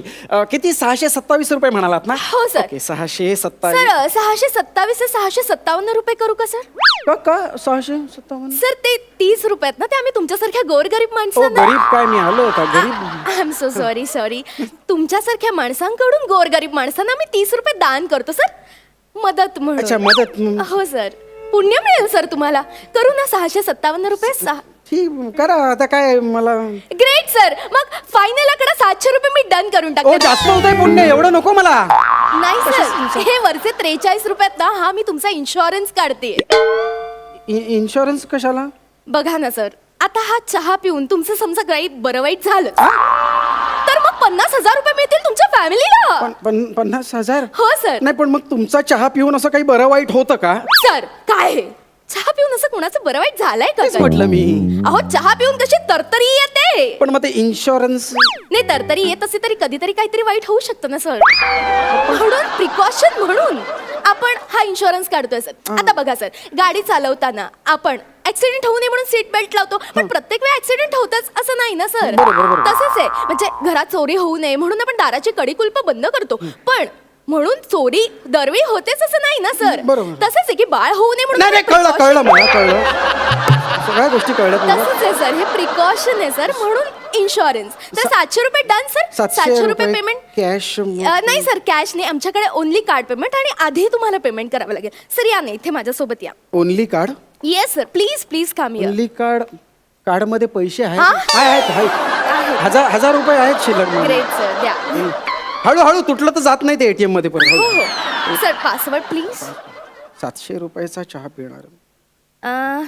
किती 627 रुपये म्हणालात ना? हो, सर. ओके, 627. सर 627 ते 657 रुपये करू का सर? का 657? सर ते 30 रुपये आहेत ना, ते आम्ही तुमच्यासारख्या गोरगरीब ओ माणसांना. गरीब काय, मी आलो का गरीब? आय एम सो सॉरी तुमच्यासारख्या माणसांकडून गोरगरीब माणसांना मी 30 रुपये दान करतो सर, मदत म्हणून. अच्छा, मदत म्हणून. हो सर, पुण्य मिळेल सर तुम्हाला. करू ना 657 रुपये. ठीक, करा आता काय मला. ग्रेट सर, मग फायनल आकडा 700 रुपये मी डन करून ओ टाकते. जास्त होत आहे पुण्य, एवढं नको मला. नाही सर, हे वरचे 43 रुपयात ना, हा मी तुमचा इन्शुरन्स काढते. इन्शुरन्स कशाला? बघा ना सर, आता हा चहा पिऊन तुमचं समजा काही बरं वाईट झालं तर मग 50,000 रुपये मिळतील तुमच्या फॅमिलीला. 50,000? हो सर. नाही पण मग तुमचा चहा पिऊन असं काही बरं वाईट होतं का? सर काय हे? चहा पिऊन असं कोणाचं बरं वाईट झालंय का? तेच म्हटलं मी. अहो चहा पिऊन कशी तरतरी येते. पण मग ते इन्शुरन्स. नाही, तरतरी येत असे तरी कधीतरी काहीतरी वाईट होऊ शकतं ना सर. म्हणून प्रिकॉशन म्हणून आपण हा इन्शुरन्स काढतोय सर. आता बघा सर, गाडी चालवताना आपण ऍक्सिडेंट होऊ नये म्हणून सीट बेल्ट लावतो, पण प्रत्येक वेळी ऍक्सिडेंट होतच असं नाही ना सर. तसंच आहे, म्हणजे घरात चोरी होऊ नये म्हणून आपण दाराची कडी कुलप बंद करतो, पण म्हणून चोरी दरवेळी होतेच असं नाही ना सर. बरोबर. तसंच आहे की बाळ होऊ नये नाही नाही, कळलं precaution- कळलं मला, कळलं. सगळ्या गोष्टी कळल्यात मला. तसंच आहे सर, हे प्रिकॉशन आहे सर, म्हणून इन्शुरन्स. तर 700 रुपये डन सर. 700 रुपये पेमेंट. कॅश. नाही सर, कॅश नाही, आमच्याकडे ओनली कार्ड पेमेंट, आणि आधी तुम्हाला पेमेंट करावं लागेल. सर या ना इथे माझ्यासोबत या. Only card? Yes sir, please please come here. Only card. Card मध्ये पैसे आहेत? हा? आहेत. 1000 रुपये आहेत शिल्लक मध्ये. ग्रेट सर, द्या. हळूहळू तुटलं तर जात नाही ते ATM मध्ये पण. हो हो सर, पासवर्ड प्लीज. 700 रुपयाचा चहा पिणार.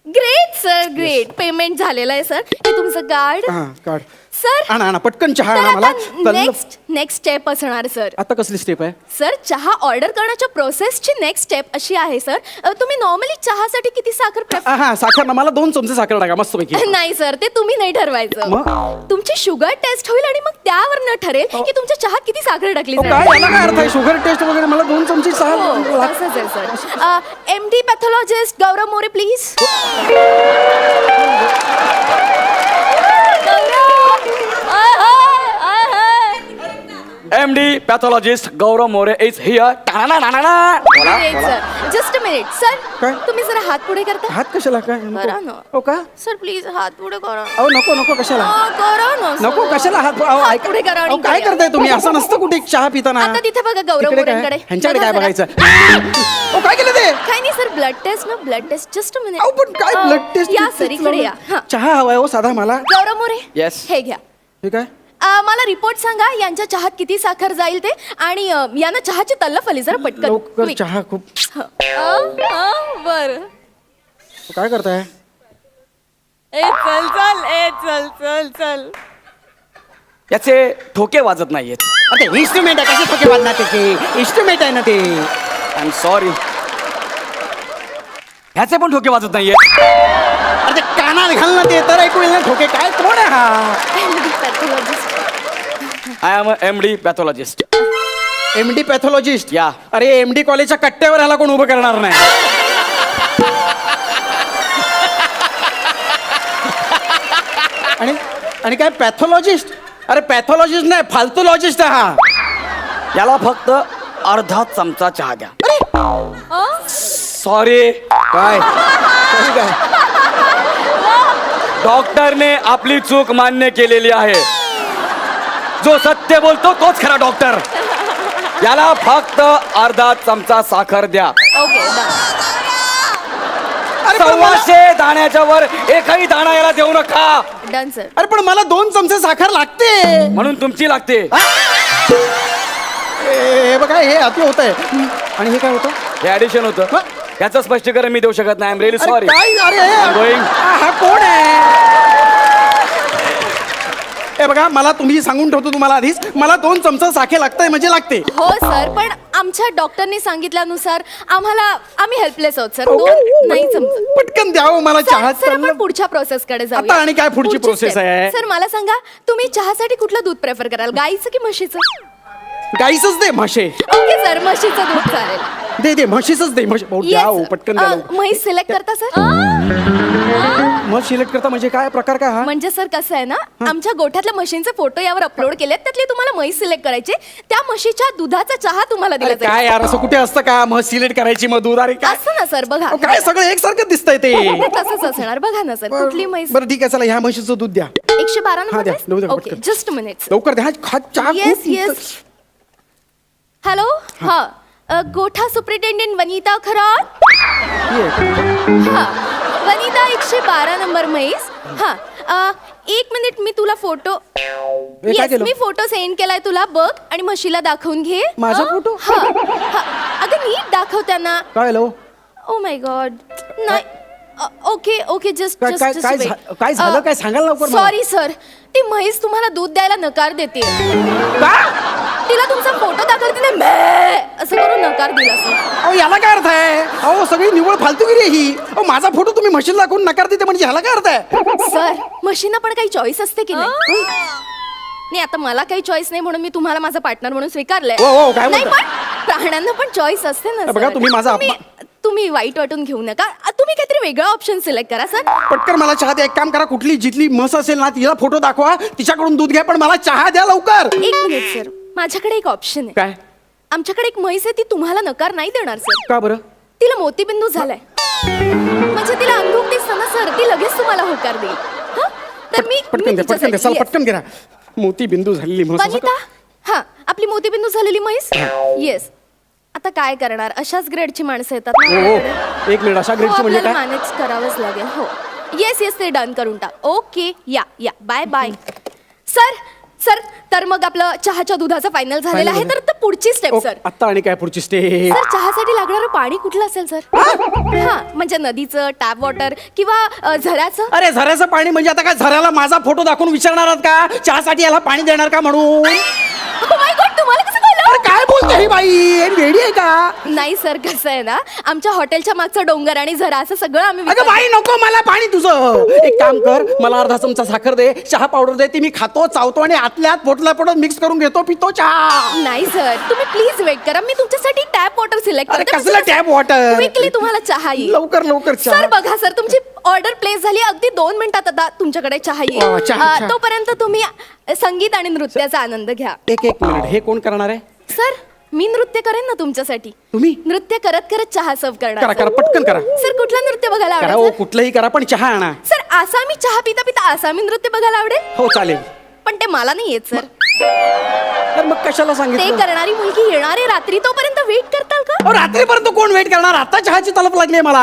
Great sir, great. पेमेंट झालेलं आहे सर. हे तुमचं कार्ड. हा, कार्ड. सर आणा आणा, पटकन चहा आणा मला. नेक्स्ट स्टेप असणार सर. आता कसली स्टेप आहे? सर चहा ऑर्डर करण्याच्या प्रोसेसची नेक्स्ट स्टेप अशी आहे सर, तुम्ही नॉर्मली चहासाठी किती साखर prefer- हा, साखर ना, मला 2 चमचे साखर टाका मस्त पैकी. नाही सर, ते तुम्ही नाही ठरवायचं. मग? तुमची शुगर टेस्ट होईल आणि मग त्यावरनं ठरेल की तुमच्या चहात किती साखर टाकली काय जाईल. याला काय अर्थ आहे? शुगर टेस्ट वगैरे मला 2 चमचे हो, चहा. तसंच आहे sir. MD pathologist Gaurav More please. MD pathologist Gaurav More is here. Just a minute sir, काय? तुम्ही जरा हात पुढे करता. हात कशाला काय? करा ना. हो का? सर प्लीज हात पुढे करा. अहो नको नको, कशाला? करा ना sir. नको, कशाला हात? अहो, हात ऐका. पुढे करा आणि अहो, काय करा. करताय तुम्ही? असं नसतं कुठे चहा पिताना. आता तिथे बघा गौरव तिकडे काय? मोरेंकडे. ह्यांच्याकडे बघा काय जरा. बघायचं? अहो, काय केलं ते? काही नाही सर, ब्लड टेस्ट ना, blood test. Just a minute. अहो पण काय ब्लड टेस्ट? या सर, इकडे या. हा. चहा हवाय हो साधा मला. गौरव मोरे, Yes. हे घ्या. ठीक आहे. मला रिपोर्ट सांगा यांच्या चहात किती साखर जाईल ते, आणि यांना चहाची तल्लफ आली जरा पटकन. लवकर Quick. चहा खूप. बर. काय करताय? चल. याचे ठोके वाजत नाहीयेत. अरे इन्स्ट्रुमेंट आहे, कसे ठोके वाजणार त्याचे? इन्स्ट्रुमेंट आहे ना ते. I am sorry. ह्याचे पण ठोके वाजत नाहीयेत. अरे ते कानात घाल ना ते, तर ऐकू येईल ना ठोके. काय कोण आहे हा? I am MD pathologist. MD pathologist? या. अरे MD कॉलेजच्या कट्ट्यावर ह्याला कोण उभं करणार नाही. आणि काय पॅथॉलॉजिस्ट? अरे पॅथॉलॉजिस्ट नाही, फालतूलॉजिस्ट आहे हा. याला फक्त अर्धा चमचा चहा द्या. सॉरी. काय काय? डॉक्टरने आपली चूक मान्य केलेली आहे. जो सत्य बोलतो तोच खरा डॉक्टर. याला फक्त अर्धा चमचा साखर द्या. ओके, अरे पण मला- 1,200 दाण्याच्या वर एकही दाणा याला देऊ नका, डन सर. अरे पण मला 2 चमचे साखर लागते. म्हणून तुमची लागते. हे बघा, हे अति होत आहे. आणि हे काय होतं? हे ऍडिशन होतं. याचं स्पष्टीकरण मी देऊ शकत नाही. आय एम रिअली अरे सॉरी. काय? अरे going. हा कोण आहे? हे बघा, मला तुम्ही सांगून ठेवतो तुम्हाला आधीच, मला 2 चमचा साखर लागतंय म्हणजे लागते. हो सर, पण आमच्या डॉक्टरनी सांगितल्यानुसार आम्ही हेल्पलेस आहोत सर. 2 नाही समजत. पटकन द्यावं मला चहा. सर आपण पुढच्या प्रोसेस कडे जाऊ. आता आणि काय पुढची process आहे? सर मला सांगा, तुम्ही चहासाठी कुठलं दूध प्रेफर कराल, गाईचं की म्हशीचं? गाईचंच दे म्हशे. ओके सर, म्हशीचं दूध चालेल. दे म्हशीचंच दे म्हशी. भाऊ, द्या हो, पटकन द्या लवकर. म्हैस सिलेक्ट करता सर? म्हस सिलेक्ट करता म्हणजे काय प्रकार काय हा? म्हणजे सर कसं आहे ना, आमच्या गोठ्यातल्या म्हशींचे फोटो यावर अपलोड केलेत, त्यातली तुम्हाला म्हैस सिलेक्ट करायचे. त्या म्हशीच्या दुधाचा चहा तुम्हाला दिला अरे जाईल. काय यार, असं कुठे असतं का म्हस सिलेक्ट करायची मग दूध? अरे काय असं ना सर, बघा. अहो, काय सगळं एकसारखं दिसतंय ते. ते तसंच असणार, बघा ना सर. कुठली म्हैस? बरं ठीक आहे, चला ह्या म्हशीचं दूध द्या. 112 हा, द्या. नंबर. द्या, ओके, पटकन. Just minute. लवकर द्या. हा चहा येस खूप- येस. हॅलो, हा, गोठा सुप्रिटेंडेंट वनिता खरात. हा, वनिता 112 नंबर म्हैस. हा, 1 मिनिट, मी तुला फोटो. काय येस, केलं? मी फोटो सेंड केलाय तुला, बघ आणि म्हशीला दाखवून घे. माझा हा, फोटो? हा, हा. अगं नीट दाखव त्यांना. काय लो ओ माय गॉड. नाही. ओके ओके, जस्ट काय- काय- काय झा- काय झालं? काय सांगाल लवकर मला. सॉरी सर, ती म्हैस तुम्हाला दूध द्यायला नकार देते. तिला तुमचा फोटो दाखवला, तिने म्या असं करून नकार दिला सर. अहो याला काय अर्थ आहे? अहो सगळी निव्वळ फालतूगिरी आहे ही. अहो माझा फोटो तुम्ही म्हशीला दाखवून नकार देते म्हणजे ह्याला काय अर्थ आहे? सर, म्हशींना पण काही चॉईस असते की नाही? आता मला काही चॉईस नाही म्हणून मी तुम्हाला माझा पार्टनर म्हणून स्वीकारलंय. हो, काय नाही, बोलताय? पण प्राण्यांना पण चॉईस असते ना बघा, सर. तुम्ही माझा तुम्ही वाईट वाटून घेऊ नका. तुम्ही काहीतरी वेगळा ऑप्शन सिलेक्ट करा सर. पटकन मला चहा द्या. एक काम करा, कुठली जिथली म्हस असेल ना तिला फोटो दाखवा, तिच्याकडून दूध घ्या, पण मला चहा द्या लवकर. 1 मिनिट सर, माझ्याकडे एक ऑप्शन आहे. काय? आमच्याकडे एक म्हैस आहे, ती तुम्हाला नकार नाही देणार सर. का बरं? तिला मोतीबिंदू झालाय, म्हणजे तिला अंधुक दिसतं ना सर, ती लगेच तुम्हाला होकार देईल. हं? तर मी पटकन द्या, पटकन द्या, चला Yes. पटकन घ्या. मोती बिंदू झालेली म्हस असं वनिता, हा, आपली मोतीबिंदू झालेली म्हैस. येस. आता काय करणार, अशाच ग्रेडची माणसं येतात का? ना हो आपल्याकडे. एक मिनिट, अशा हो, ग्रेडची म्हणजे आपल्याला काय? मॅनेज करावंच लागेल. हो, येस येस, ते डन करून टाक. ओके, या बाय बाय. सर, तर मग आपलं चहाच्या दुधाचं फायनल झालेलं आहे. तर पुढची स्टेप ओ, सर. आता आणि काय पुढची स्टेप? सर, चहासाठी लागणारं पाणी कुठलं असेल सर? हा, म्हणजे नदीचं, टॅप वॉटर किंवा झऱ्याचं. अरे झऱ्याचं पाणी म्हणजे आता काय झऱ्याला माझा फोटो दाखवून विचारणार आहात का चहासाठी याला पाणी देणार का म्हणून? Oh my God, तुम्हाला कसं कळलं? अरे काय बोलते ही बाई, हे वेडी आहे का? नाही सर, कसं आहे ना, आमच्या हॉटेलच्या मागचा डोंगर आणि झरा असं सगळं आम्ही अगं विकत- बाई नको मला पाणी तुझं. एक काम कर, मला अर्धा चमचा साखर दे, चहा पावडर दे, ती मी खातो, चावतो आणि आतल्या आत पोटला पोटात मिक्स करून घेतो, पितो चहा. नाही सर, तुम्ही प्लीज वेट करा. मी तुमच्यासाठी टॅप वॉटर सिलेक्ट अरे कसलं टॅप वॉटर? क्विकली तुम्हाला चहा येईल. लवकर लवकर चहा. सर बघा सर, तुमची ऑर्डर प्लेस झाली, अगदी 2 मिनिटात आता तुमच्याकडे चहा वा, येईल. चहा, चहा. तोपर्यंत तुम्ही संगीत आणि नृत्याचा आनंद घ्या. एक मिनिट, हे कोण करणार आहे? सर, मी नृत्य करेन ना तुमच्यासाठी. तुम्ही? नृत्य करत करत चहा सर्व करा करणार. करा, पटकन करा. सर, कुठलं नृत्य बघायला करा, आवडेल ओ सर? कुठलंही करा पण चहा आणा. सर, आसामी चहा पिता पिता आसामी नृत्य बघायला आवडेल, हो चालेल. पण ते मला नाही येत सर. तर मग कशाला ते सांगितलं? करणारी मुलगी येणार आहे रात्री, तोपर्यंत वेट करताल का? अहो, रात्रीपर्यंत कोण वेट करणार? आता चहाची तलप लागली मला.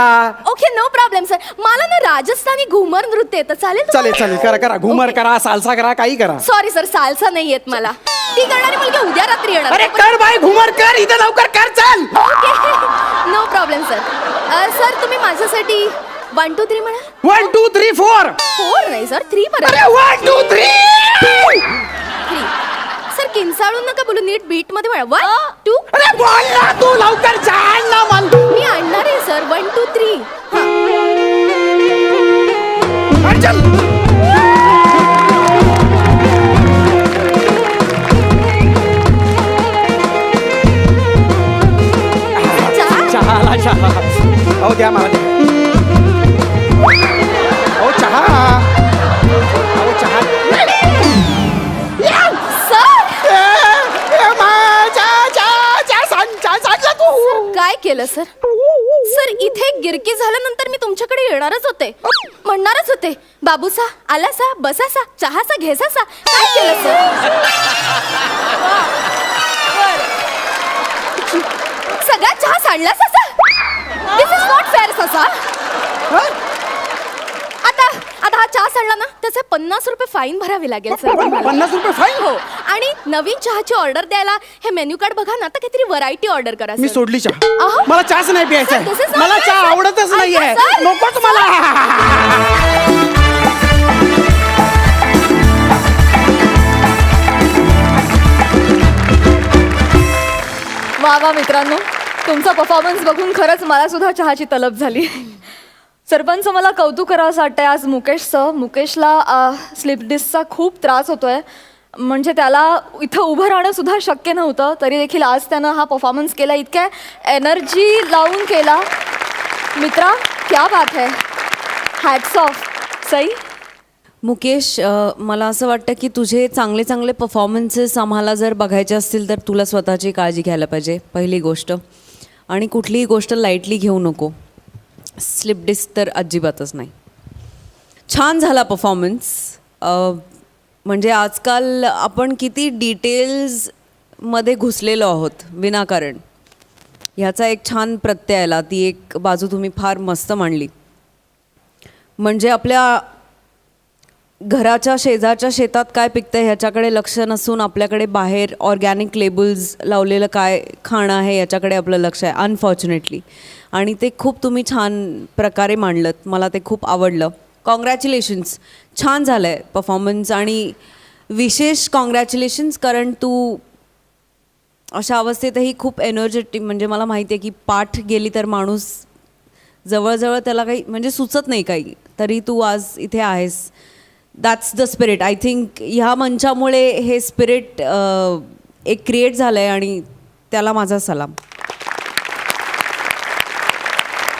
Okay, no problem sir. मला ना राजस्थानी घुमर नृत्य येतं, चालेल चालेल चालेल, करा करा, घुमर करा, सालसा करा, काही करा. सॉरी सर, सालसा नाही येत मला. ती करणारी मुलगी उद्या रात्री येणार. अरे कर बाई, घुमर कर, इथं लवकर कर, चल. No problem sir. सर, तुम्ही माझ्यासाठी 1 2 3 म्हणा. 1 2 3 4. 4 नाही सर, 3 पर्यंत. अरे 1 2 3. 3. सर, किंचाळून नका बोलू, नीट बीट मध्ये म्हणा. 1 2. अरे बोल ना तू, लवकर जाण ना मन. मी आणणार आहे सर. 1 2 3. चल. चहा आला, चहा. हो द्या मला, द्या. हो चहा. हो चहा. काय केलं सर? सर, इथे गिरकी झाल्यानंतर मी तुमच्याकडे येणारच होते, म्हणणारच होते, बाबूसा आलासा, बसासा, चहासा, घेसासा. काय केलं सर? सगळ्यात चहा सांडला ससा. दिस इज नॉट फेअर ससा. आता हा चहा सांडला ना, त्याचे 50 रुपये फाईन भरावे लागेल सर. 50 रुपये फाईन? हो, आणि नवीन चहाची ऑर्डर द्यायला हे मेन्यू कार्ड बघा ना, तर काहीतरी व्हरायटी ऑर्डर करा मी सर. सोडली चहा. अहो. मला चहाच नाही प्यायचा Sir, this is not मला fair, चहा sir. आवडतच नाहीये. ऐका, sir. नकोच मला. वा वा मित्रांनो, तुमचा परफॉर्मन्स बघून खरंच मला सुद्धा चहाची तलब झाली. सरपंच, मला कौतुक करावंसं वाटतंय आज मुकेशला स्लिप डिस्कचा खूप त्रास होतोय म्हणजे त्याला इथं उभं राहणं सुद्धा शक्य नव्हतं, तरी देखील आज त्यानं हा परफॉर्मन्स केला, इतक्या एनर्जी लावून केला. मित्रा, क्या बात है, हॅट्स ऑफ. सई, मुकेश, मला असं वाटतं की तुझे चांगले चांगले परफॉर्मन्सेस आम्हाला जर बघायचे असतील तर तुला स्वतःची काळजी घ्यायला पाहिजे, पहिली गोष्ट. आणि कुठलीही गोष्ट लाईटली घेऊ नको. स्लिप डिस्क तर अजिबातच नाही. छान झाला परफॉर्मन्स. म्हणजे आजकाल आपण किती डिटेल्समध्ये घुसलेलो आहोत विनाकारण. ह्याचा एक छान प्रत्यय आला, ती एक बाजू तुम्ही फार मस्त मांडली. म्हणजे आपल्या घराच्या शेजारच्या शेतात काय पिकतं ह्याच्याकडे लक्ष नसून आपल्याकडे बाहेर ऑर्गॅनिक लेबल्स लावलेलं काय खाणं आहे याच्याकडे आपलं लक्ष आहे, अनफॉर्च्युनेटली. आणि ते खूप तुम्ही छान प्रकारे मांडलं, मला ते खूप आवडलं. कॉंग्रॅच्युलेशन्स, छान झालं आहे परफॉर्मन्स. आणि विशेष कॉंग्रॅच्युलेशन्स, कारण तू अशा अवस्थेतही खूप एनर्जेटिक, म्हणजे मला माहिती आहे की पाठ गेली तर माणूस जवळजवळ त्याला काही म्हणजे सुचत नाही काही, तरी तू आज इथे आहेस. That's the spirit. I think ह्या मंचामुळे हे स्पिरिट एक क्रिएट झालं आहे आणि त्याला माझा सलाम.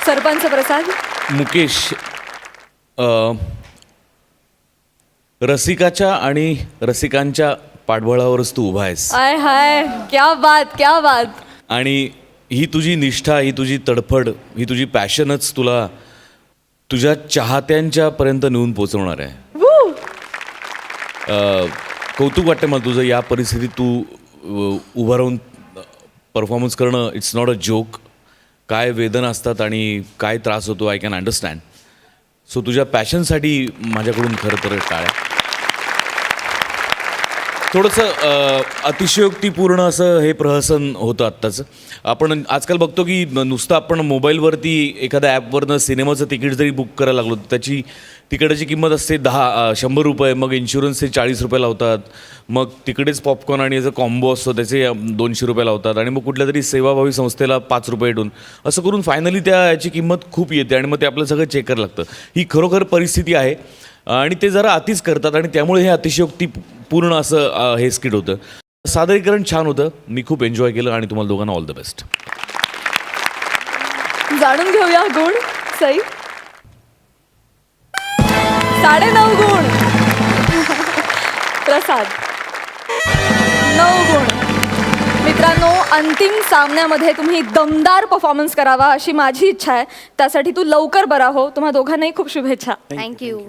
सरपंच प्रसाद. मुकेश, रसिकाच्या आणि रसिकांच्या पाठबळावरच तू उभा आहेस. आय हाय, क्या बात, क्या बात. आणि ही तुझी निष्ठा, ही तुझी तडफड, ही तुझी पॅशनच तुला तुझ्या चाहत्यांच्या पर्यंत नेऊन पोचवणार आहे. कौतुक वाटतं मला तुझं. या परिस्थितीत तू उभं राहून परफॉर्मन्स करणं, इट्स नॉट अ जोक. काय वेदना असतात आणि काय त्रास होतो, आय कॅन अंडरस्टँड. सो तुझ्या पॅशनसाठी माझ्याकडून खरं तर टाळ्या. थोडंसं अतिशयोक्तीपूर्ण असं हे प्रहसन होतं आत्ताचं. आपण आजकाल बघतो की नुसतं आपण मोबाईलवरती एखाद्या ॲपवरनं सिनेमाचं तिकीट जरी बुक करायला लागलो, त्याची तिकिटाची किंमत असते 100 रुपये, मग इन्शुरन्सचे 40 रुपये लावतात, मग तिकडेच पॉपकॉर्न आणि याचा कॉम्बो असतो त्याचे 200 रुपये लावतात, आणि मग कुठल्या तरी सेवाभावी संस्थेला 5 रुपये इटून असं करून फायनली याची किंमत खूप येते आणि मग ते आपलं सगळं चेक करायला लागतं. ही खरोखर परिस्थिती आहे आणि ते जरा अतिच करतात आणि त्यामुळे हे अतिशयोक्ती पूर्ण असं हे स्किट होतं. सादरीकरण छान होतं, मी खूप एन्जॉय केलं आणि तुम्हाला दोघांना ऑल द बेस्ट. जाणून घेऊया गुण. सई, 9.5 गुण. प्रसाद, 9 गुण. मित्रांनो, अंतिम सामन्यामध्ये तुम्ही दमदार परफॉर्मन्स करावा अशी माझी इच्छा आहे. त्यासाठी तू लवकर बरा हो. तुम्हा दोघांनाही खूप शुभेच्छा. थँक्यू.